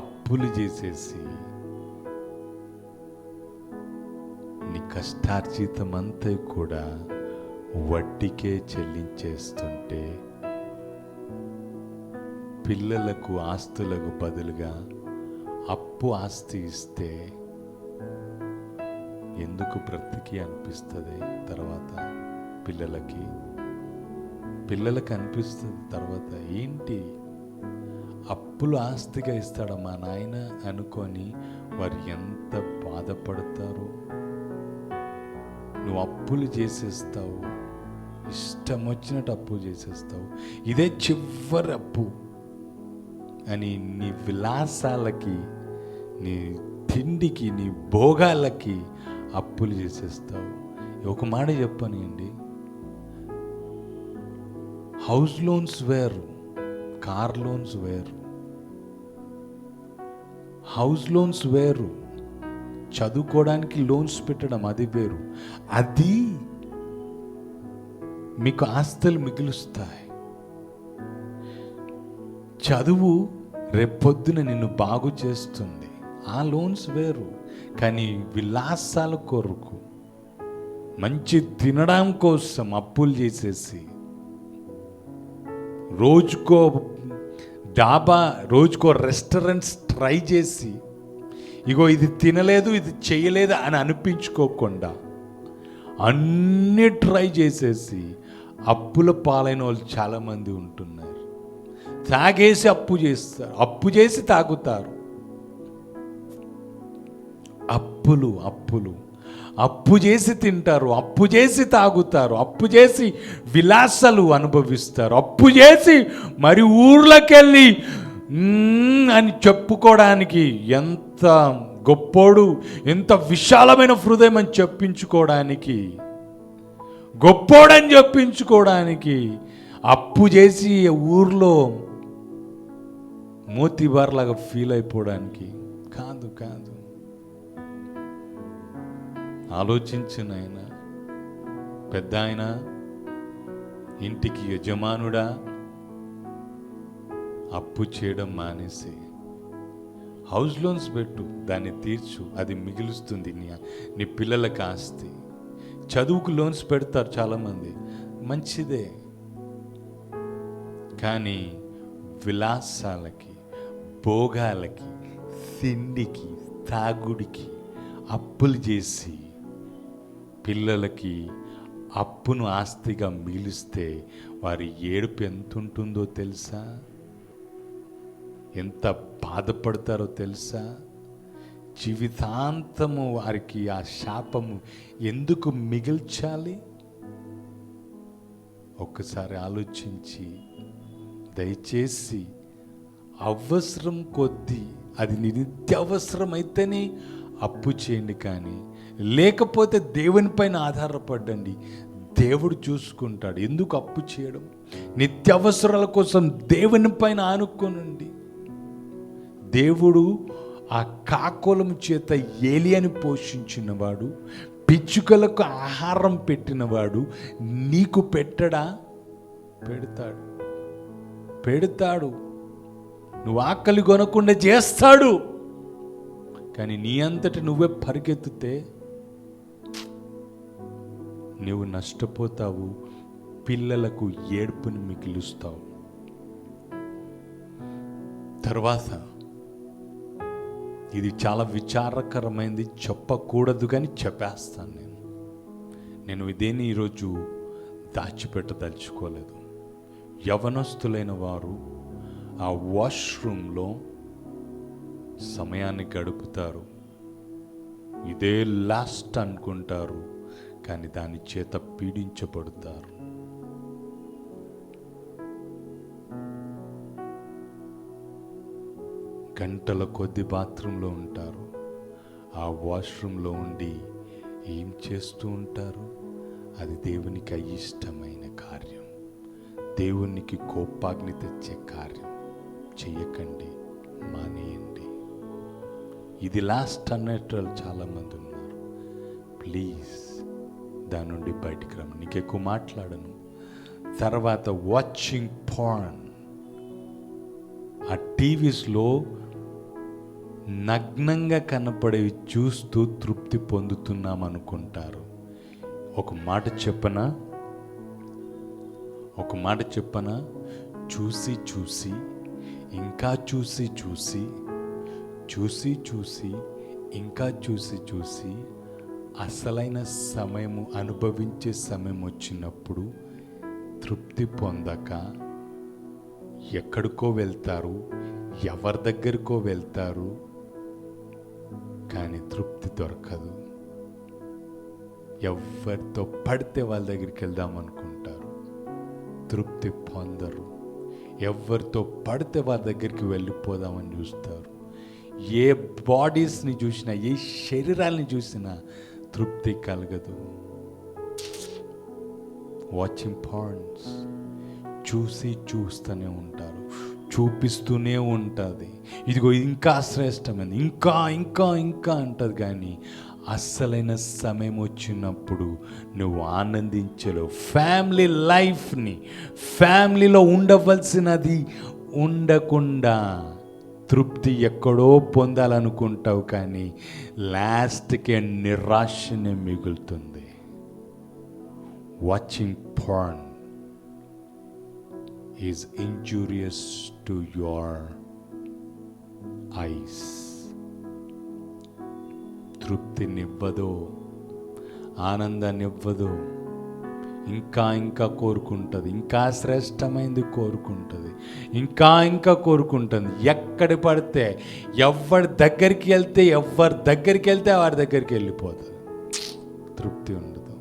అప్పులు చేసేసి నీ కష్టార్జితం అంతా కూడా వడ్డీకే చెల్లించేస్తుంటే, పిల్లలకు ఆస్తులకు బదులుగా అప్పు ఆస్తి ఇస్తే ఎందుకు బ్రతికి అనిపిస్తుంది. తర్వాత పిల్లలకి అనిపిస్తుంది తర్వాత, ఏంటి అప్పులు ఆస్తిగా ఇస్తాడా మా నాయన అనుకొని వారు ఎంత బాధపడతారు. నువ్వు అప్పులు చేసేస్తావు, ఇష్టం వచ్చినట్టు అప్పు చేసేస్తావు, ఇదే చివరి అప్పు అని నీ విలాసాలకి, నీ తిండికి, నీ భోగాలకి అప్పులు చేసేస్తావు. ఒక మాట చెప్పనండి, హౌస్ లోన్స్ వేరు, కార్ లోన్స్ వేరు. హౌస్ లోన్స్ వేరు, చదువుకోవడానికి లోన్స్ పెట్టడం అది వేరు. అది మీకు ఆస్తులు మిగులుస్తాయి. చదువు రేపొద్దున నిన్ను బాగు చేస్తుంది, ఆ లోన్స్ వేరు. కానీ విలాసాల కొరకు, మంచి తినడం కోసం అప్పులు చేసేసి, రోజుకో డాబా, రోజుకో రెస్టారెంట్స్ ట్రై చేసి, ఇగో ఇది తినలేదు ఇది చేయలేదు అని అనిపించుకోకుండా అన్నీ ట్రై చేసేసి అప్పుల పాలైన వాళ్ళు చాలామంది ఉంటున్నారు. తాగేసి అప్పు చేస్తారు, అప్పు చేసి తాగుతారు. అప్పులు అప్పులు అప్పు చేసి తింటారు, అప్పు చేసి తాగుతారు, అప్పు చేసి విలాసాలు అనుభవిస్తారు, అప్పు చేసి మరి ఊర్లోకెళ్ళి అని చెప్పుకోవడానికి, ఎంత గొప్పోడు, ఎంత విశాలమైన హృదయం అని చెప్పించుకోవడానికి, గొప్పోడని చెప్పించుకోవడానికి అప్పు చేసి ఊర్లో మోతీబార్లాగా ఫీల్ అయిపోవడానికి కాదు. కాదు, ఆలోచించిన ఆయన, పెద్ద ఆయన, ఇంటికి యజమానుడా, అప్పు చేయడం మానేసి హౌస్ లోన్స్ పెట్టు, దాన్ని తీర్చు, అది మిగులుస్తుంది నీ పిల్లలకి ఆస్తి. చదువుకు లోన్స్ పెడతారు చాలామంది, మంచిదే. కానీ విలాసాలకి, భోగాలకి, తిండికి, తాగుడికి అప్పులు చేసి పిల్లలకి అప్పును ఆస్తిగా మిగిలిస్తే వారి ఏడుపు ఎంత ఉంటుందో తెలుసా? ఎంత బాధపడతారో తెలుసా? జీవితాంతము వారికి ఆ శాపము ఎందుకు మిగిల్చాలి? ఒక్కసారి ఆలోచించి దయచేసి అవసరం కొద్దీ, అది నిత్యావసరం అయితేనే అప్పు చేయండి, కానీ లేకపోతే దేవుని పైన ఆధారపడండి, దేవుడు చూసుకుంటాడు. ఎందుకు అప్పు చేయడం? నిత్యావసరాల కోసం దేవుని పైన ఆనుకోనండి. దేవుడు ఆ కాకోలం చేత ఏలియాని పోషించినవాడు, పిచ్చుకలకు ఆహారం పెట్టినవాడు, నీకు పెట్టడా? పెడతాడు, పెడతాడు. నువ్వు ఆకలి కొనకుండా చేస్తాడు. కానీ నీ అంతటి నువ్వే పరిగెత్తితే నువ్వు నష్టపోతావు, పిల్లలకు ఏడుపుని మిగిలుస్తావు. తర్వాత ఇది చాలా విచారకరమైనది, చెప్పకూడదు కానీ చెప్పేస్తాను. నేను ఇదేని ఈరోజు దాచిపెట్టదలుచుకోలేదు. యవనస్తులైన వారు ఆ వాష్రూమ్లో సమయాన్ని గడుపుతారు. ఇదే లాస్ట్ అనుకుంటారు, కానీ దాని చేత పీడించబడతారు. గంటల కొద్ది బాత్రూంలో ఉంటారు. ఆ వాష్రూమ్లో ఉండి ఏం చేస్తూ ఉంటారు? అది దేవునికి అయిష్టమైన కార్యం, దేవునికి కోపాగ్ని తెచ్చే కార్యం. చెయ్యకండి, మానేయండి. ఇది లాస్ట్ అన్నట్టు చాలామంది ఉన్నారు. ప్లీజ్ దాని నుండి బయటికి రమ్మ. నీకు ఎక్కువ మాట్లాడను. తర్వాత వాచింగ్ పార్న్. ఆ టీవీస్లో నగ్నంగా కనపడేవి చూస్తూ తృప్తి పొందుతున్నాం అనుకుంటారు. ఒక మాట చెప్పనా, చూసి చూసి ఇంకా చూసి ఇంకా చూసి అసలైన సమయము, అనుభవించే సమయం వచ్చినప్పుడు తృప్తి పొందక ఎక్కడికో వెళ్తారు, ఎవరి దగ్గరికో వెళ్తారు, కానీ తృప్తి దొరకదు. ఎవరితో పడితే వాళ్ళ దగ్గరికి వెళ్దాం అనుకుంటారు, తృప్తి పొందరు. ఎవరితో పడితే వాళ్ళ దగ్గరికి వెళ్ళిపోదామని చూస్తారు. ఏ బాడీస్ని చూసినా, ఏ శరీరాలని చూసినా తృప్తి కలగదు. వాచింగ్ పాయింట్స్ చూస్తూనే ఉంటారు, చూపిస్తూనే ఉంటుంది. ఇదిగో ఇంకా శ్రేష్టమైనది, ఇంకా ఇంకా ఇంకా అంటుంది. కానీ అస్సలైన సమయం వచ్చినప్పుడు నువ్వు ఆనందించలేవు. ఫ్యామిలీ లైఫ్ని, ఫ్యామిలీలో ఉండవలసినది ఉండకుండా తృప్తి ఎక్కడో పొందాలనుకుంటావు, కానీ లాస్ట్కి నిరాశనే మిగులుతుంది. Watching porn is injurious to your eyes. తృప్తినివ్వదు, ఆనందాన్నివ్వదు. ఇంకా ఇంకా కోరుకుంటుంది, ఇంకా శ్రేష్టమైనది కోరుకుంటుంది, ఇంకా ఇంకా కోరుకుంటుంది. ఎక్కడి పడితే, ఎవరి దగ్గరికి వెళ్తే వారి దగ్గరికి వెళ్ళిపోతుంది. తృప్తి ఉండదు.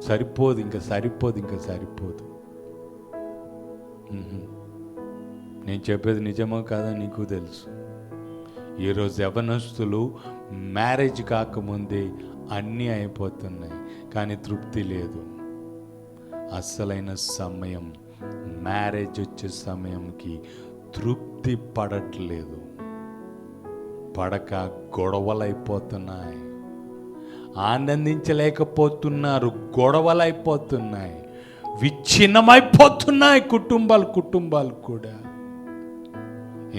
సరిపోదు. నేను చెప్పేది నిజమో కాదో నీకు తెలుసు. ఈరోజు యవనస్తులు మ్యారేజ్ కాకముందే అన్నీ అయిపోతున్నాయి, కానీ తృప్తి లేదు. అస్సలైన సమయం, మ్యారేజ్ వచ్చే సమయంకి తృప్తి పడట్లేదు. పడక గొడవలైపోతున్నాయి, ఆనందించలేకపోతున్నారు, గొడవలైపోతున్నాయి, విచ్ఛిన్నమైపోతున్నాయి కుటుంబాలు కూడా.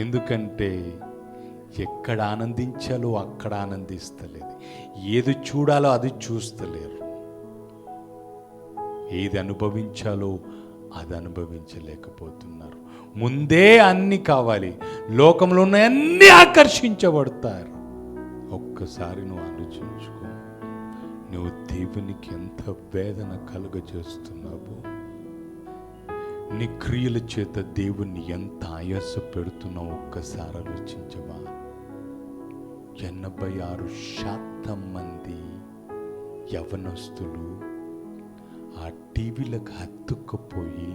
ఎందుకంటే ఎక్కడ ఆనందించాలో అక్కడ ఆనందిస్తలేదు, ఏది చూడాలో అది చూస్తలేరు, ఏది అనుభవించాలో అది అనుభవించలేకపోతున్నారు. ముందే అన్ని కావాలి, లోకంలో ఉన్న అన్ని ఆకర్షించబడతారు. ఒక్కసారి నువ్వు ఆలోచించుకో, నువ్వు దేవునికి ఎంత వేదన కలుగజేస్తున్నావు. నీ క్రియల చేత దేవుణ్ణి ఎంత ఆయాస పెడుతున్నావు ఒక్కసారి ఆలోచించవా? 86% మంది యవనస్తులు ఆ టీవీలకు హత్తుకుపోయి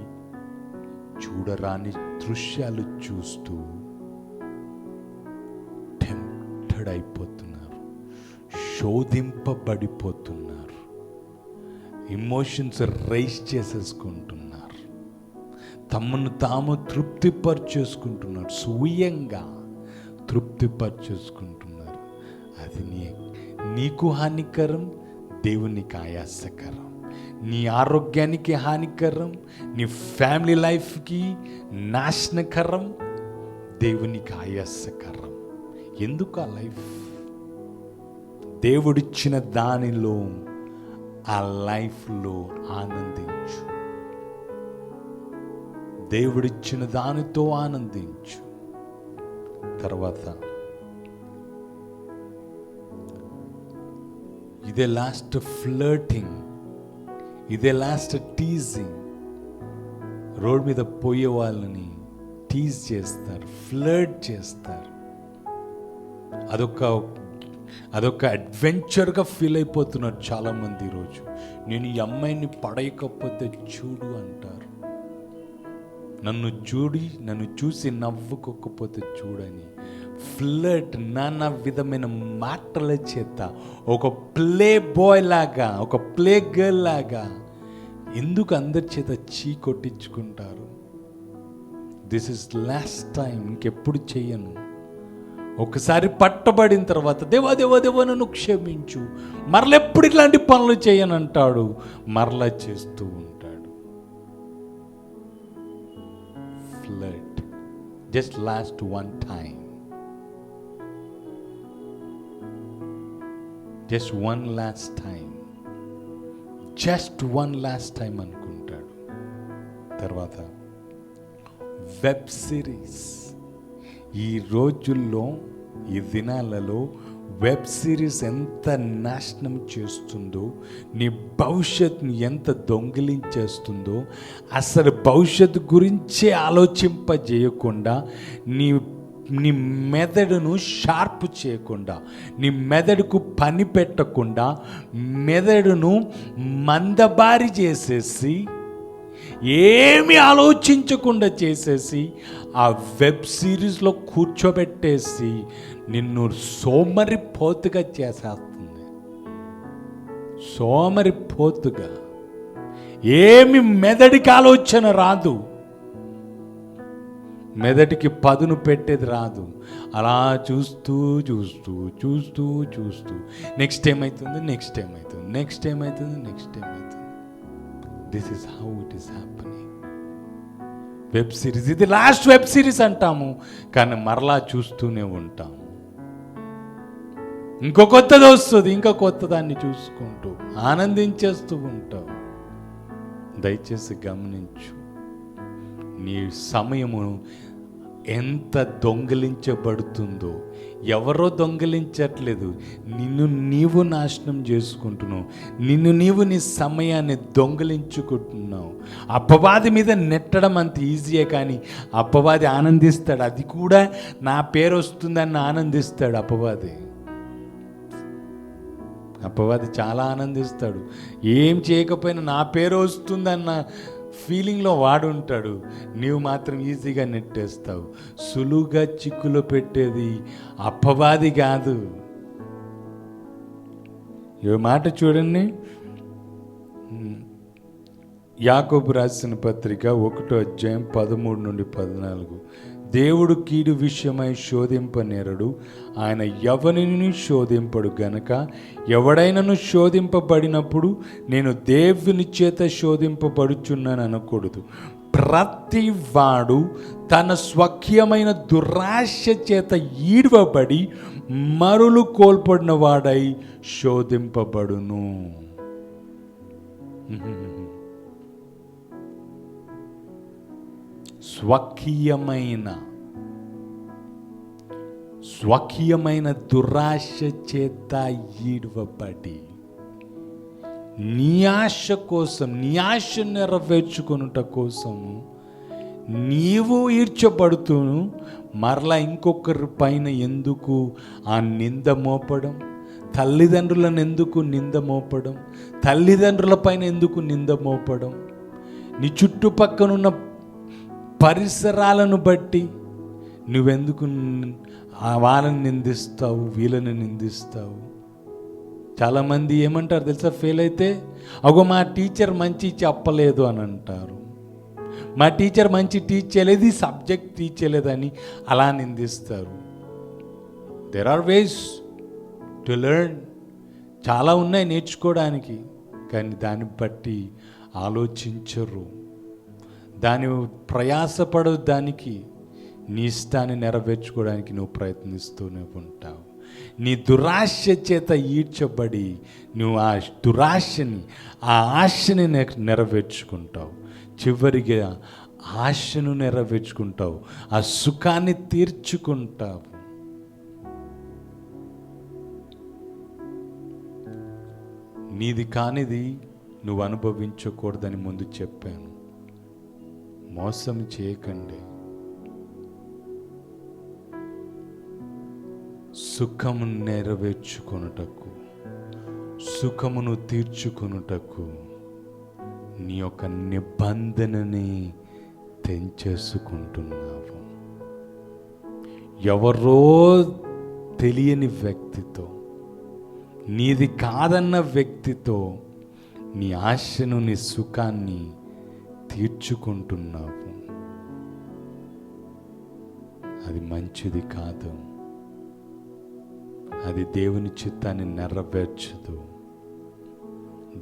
చూడరాని దృశ్యాలు చూస్తూ టెంప్టెడ్ అయిపోతున్నారు, శోధింపబడిపోతున్నారు, ఎమోషన్స్ రైజ్ చేసేసుకుంటున్నారు, తమను తాము తృప్తిపరిచేసుకుంటున్నారు, స్వయంగా తృప్తిపరిచేసుకుంటున్నారు. అది నీకు హానికరం, దేవునికి ఆయాసకరం, నీ ఆరోగ్యానికి హానికరం, నీ ఫ్యామిలీ లైఫ్కి నాశనకరం, దేవునికి ఆయాసకరం. ఎందుకు ఆ లైఫ్? దేవుడిచ్చిన దానిలో, ఆ లైఫ్లో ఆనందించు. దేవుడిచ్చిన దానితో ఆనందించు. తర్వాత ఇదే లాస్ట్ ఫ్లర్టింగ్, ఇదే లాస్ట్ టీజింగ్. రోడ్ మీద పోయే వాళ్ళని టీజ్ చేస్తారు, ఫ్లర్ట్ చేస్తారు. అదొక అడ్వెంచర్గా ఫీల్ అయిపోతున్నారు చాలామంది ఈరోజు. నేను ఈ అమ్మాయిని పడేయకపోతే చూడు అంటారు, నన్ను చూసి నవ్వుకోకపోతే చూడని ఫ్లర్ట్, నానా విధమైన మాటల చేత ఒక ప్లే బాయ్ లాగా, ఒక ప్లే గర్ల్ లాగా ఎందుకు అందరి చేత కొట్టించుకుంటారు? దిస్ ఇస్ లాస్ట్ టైం, ఇంకెప్పుడు చెయ్యను. ఒకసారి పట్టబడిన తర్వాత దేవా దేవా దేవా నన్ను క్షమించు, మరలెప్పుడు ఇట్లాంటి పనులు చేయనంటాడు, మరలా చేస్తూ ఉంటాడు. Flirt, just last one time, just one last time, just one last time అనుకుంటాడు. తర్వాత వెబ్ సిరీస్. ఈ రోజుల్లో, ఈ దినాలలో వెబ్ సిరీస్ ఎంత నాశనం చేస్తుందో, నీ భవిష్యత్తుని ఎంత దొంగిలించేస్తుందో, అసలు భవిష్యత్తు గురించే ఆలోచింపజేయకుండా, నీ మెదడును షార్ప్ చేయకుండా, నీ మెదడుకు పని పెట్టకుండా, మెదడును మందబారి చేసేసి, ఏమి ఆలోచించకుండా చేసేసి, ఆ వెబ్ సిరీస్లో కూర్చోబెట్టేసి నిన్ను సోమరిపోతుగా చేసేస్తుంది. సోమరిపోతుగా, ఏమి మెదడికి ఆలోచన రాదు, మెదడికి పదును పెట్టేది రాదు. అలా చూస్తూ చూస్తూ చూస్తూ చూస్తూ నెక్స్ట్ ఏమవుతుంది, నెక్స్ట్ ఏమవుతుంది, నెక్స్ట్ ఏమవుతుంది, నెక్స్ట్ ఏమవుతుంది. This is how it is happening. Web series, ఇది లాస్ట్ వెబ్ సిరీస్ అంటాము, కానీ మరలా చూస్తూనే ఉంటాము. ఇంకో కొత్తది వస్తుంది, ఇంకా కొత్త దాన్ని చూసుకుంటూ ఆనందించేస్తూ ఉంటావు. దయచేసి గమనించు, నీ సమయము ఎంత దొంగిలించబడుతుందో. ఎవరో దొంగిలించట్లేదు, నిన్ను నీవు నాశనం చేసుకుంటున్నావు, నిన్ను నీవు నీ సమయాన్ని దొంగిలించుకుంటున్నావు. అపవాది మీద నెట్టడం అంత ఈజీయే, కానీ అపవాది ఆనందిస్తాడు. అది కూడా నా పేరు వస్తుందని ఆనందిస్తాడు అపవాది చాలా ఆనందిస్తాడు. ఏం చేయకపోయినా నా పేరు వస్తుందన్న ఫీలింగ్లో వాడుంటాడు. నీవు మాత్రం ఈజీగా నెట్టేస్తావు. సులువుగా చిక్కులో పెట్టేది అపవాది కాదు. ఈ మాట చూడండి, యాకోబు రాసిన పత్రిక 1వ అధ్యాయం 13 నుండి 14. దేవుడు కీడు విషయమై శోధింపనేరడు, ఆయన ఎవరిని శోధింపడు గనక ఎవడైనను శోధింపబడినప్పుడు నేను దేవుని చేత శోధింపబడుచున్నాను అనకూడదు. ప్రతివాడు తన స్వకీయమైన దురాశ చేత ఈడ్వబడి మరులు కోల్పడిన వాడై శోధింపబడును. స్వకీయమైన దురాశ చేత ఈడ్వబడి, నీ ఆశ కోసం, నీ ఆశ నెరవేర్చుకొనుట కోసము నీవు ఈడ్చబడుతూను మరలా ఇంకొకరి పైన ఎందుకు ఆ నింద మోపడం? తల్లిదండ్రులను ఎందుకు నింద మోపడం? తల్లిదండ్రుల పైన ఎందుకు నింద మోపడం? నీ చుట్టుపక్కనున్న పరిసరాలను బట్టి నువ్వెందుకు వాళ్ళని నిందిస్తావు, వీళ్ళని నిందిస్తావు? చాలామంది ఏమంటారు తెలుసా, ఫెయిల్ అయితే, అగో మా టీచర్ మంచి చెప్పలేదు అని అంటారు. మా టీచర్ మంచి టీచ్ చేయలేదు, ఈ సబ్జెక్ట్ టీచ్ చేయలేదని అలా నిందిస్తారు. There are ways to learn, చాలా ఉన్నాయి నేర్చుకోవడానికి, కానీ దాన్ని బట్టి ఆలోచించరు, దాని ప్రయాసపడవు, దానికి నీ ఇష్టాన్ని నెరవేర్చుకోవడానికి నువ్వు ప్రయత్నిస్తూనే ఉంటావు. నీ దురాశ చేత ఈడ్చబడి నువ్వు ఆ దురాశని, ఆ ఆశని నెరవేర్చుకుంటావు. చివరిగా ఆశను నెరవేర్చుకుంటావు, ఆ సుఖాన్ని తీర్చుకుంటావు. నీది కానిది నువ్వు అనుభవించకూడదని ముందు చెప్పాను. మోసం చేయకండి. సుఖము నెరవేర్చుకొనుటకు, సుఖమును తీర్చుకొనుటకు నీ యొక్క నిబంధనని తెంచేసుకుంటున్నావు. ఎవరో తెలియని వ్యక్తితో, నీది కాదన్న వ్యక్తితో నీ ఆశను, నీ సుఖాన్ని తీర్చుకుంటున్నావు. అది మంచిది కాదు. అది దేవుని చిత్తాన్ని నెరవేర్చదు.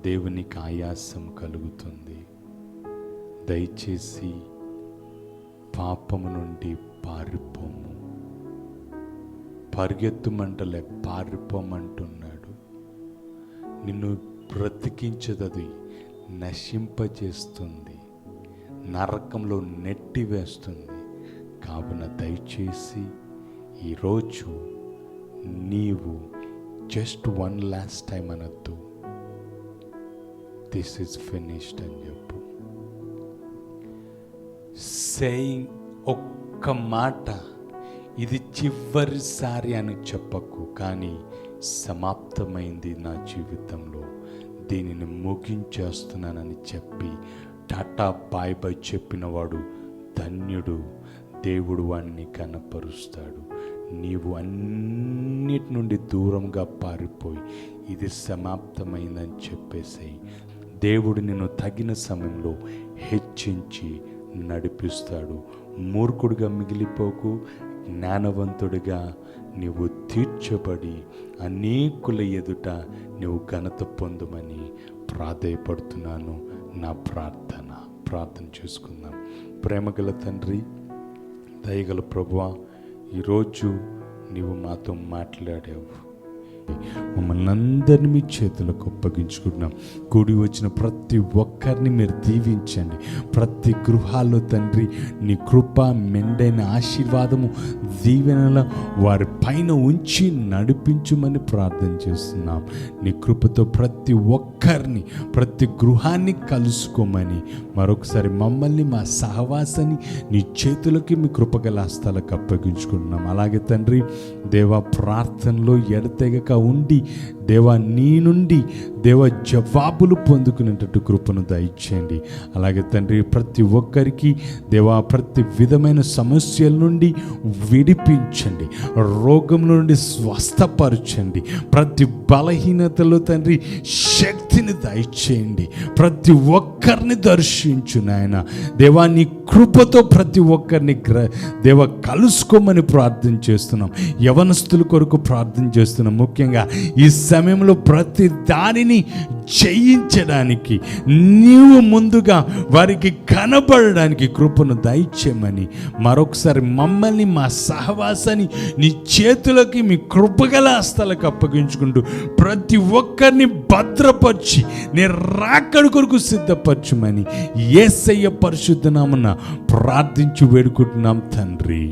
దేవునికి ఆయాసం కలుగుతుంది. దయచేసి పాపము నుండి పారిపోము. పరిగెత్తుమంటలే, పారిపోమంటున్నాడు. నిన్ను బ్రతికించదది, నశింపజేస్తుంది, నరకంలో నెట్టివేస్తుంది. కావున దయచేసి ఈరోజు నీవు జస్ట్ వన్ లాస్ట్ టైం అనొద్దు, దిస్ ఈజ్ ఫినిష్డ్ అని చెప్పు. సేయింగ్ ఒక్క మాట, ఇది చివరిసారి అని చెప్పకు, కానీ సమాప్తమైంది నా జీవితంలో, దీనిని ముగించేస్తున్నానని చెప్పి టాటా బాయ్ బాయ్ చెప్పినవాడు ధన్యుడు. దేవుడు వాణ్ణి కనపరుస్తాడు. నీవు అన్నిటి నుండి దూరంగా పారిపోయి ఇది సమాప్తమైందని చెప్పేసేయి. దేవుడు నిన్ను తగిన సమయంలో హెచ్చించి నడిపిస్తాడు. మూర్ఖుడిగా మిగిలిపోకు, జ్ఞానవంతుడిగా నీవు తీర్చబడి అనేకుల ఎదుట నీవు ఘనత పొందుమని ప్రాధేయపడుతున్నాను. నా ప్రార్థన చేసుకుందాం. ప్రేమగల తండ్రి, దయగల ప్రభువా, ఈరోజు నీవు మాతో మాట్లాడావు. మమ్మల్ని అందరినీ మీ చేతులకు అప్పగించుకుంటున్నాం. కూడి వచ్చిన ప్రతి ఒక్కరిని మీరు దీవించండి. ప్రతి గృహాల్లో తండ్రి నీ కృప, మెండైన ఆశీర్వాదము, దీవెనల వారి పైన ఉంచి నడిపించుమని ప్రార్థన చేస్తున్నాం. నీ కృపతో ప్రతి ఒక్కరిని, ప్రతి గృహాన్ని కలుసుకోమని మరొకసారి మమ్మల్ని, మా సహవాసాన్ని నీ చేతులకి, మీ కృపగల హస్తాలకు అప్పగించుకుంటున్నాం. అలాగే తండ్రి దేవా, ప్రార్థనలో ఎడతెగక ఉండి దేవా నీ నుండి దేవా జవాబులు పొందుకునేటట్టు కృపను దయచేయండి. అలాగే తండ్రి ప్రతి ఒక్కరికి దేవా ప్రతి విధమైన సమస్యల నుండి విడిపించండి, రోగం నుండి స్వస్థపరచండి, ప్రతి బలహీనతలో తండ్రి శక్తిని దయచేయండి. ప్రతి ఒక్కరిని దర్శించు నాయన. దేవా నీ కృపతో ప్రతి ఒక్కరిని దేవా కలుసుకోమని ప్రార్థన చేస్తున్నాం. యవనస్తుల కొరకు ప్రార్థన చేస్తున్నాం. ముఖ్యంగా ఈ సమయంలో ప్రతి దానిని జయించడానికి నీవు ముందుగా వారికి కనబడడానికి కృపను దయచేయమని మరొకసారి మమ్మల్ని, మా సహవాసాన్ని నీ చేతులకి, మీ కృపగల హస్తాలకు అప్పగించుకుంటూ ప్రతి ఒక్కరిని భద్రపరిచి నీ రాకడ కొరకు సిద్ధపరచుమని యేసయ్య పరిశుద్ధ నామమున ప్రార్థించి వేడుకుంటున్నాం తండ్రి.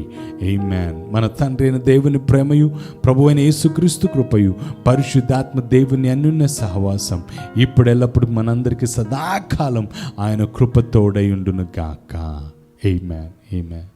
ఆమేన్. మన తండ్రి అయిన దేవుని ప్రేమయు, ప్రభువైన యేసుక్రీస్తు కృపయు, పరిశుద్ధాత్మ దేవుని అన్యోన్య సహవాసం ఇప్పుడు ఎల్లప్పుడు మనందరికీ సదాకాలం ఆయన కృప తోడై ఉండును గాక. ఆమేన్. ఆమేన్.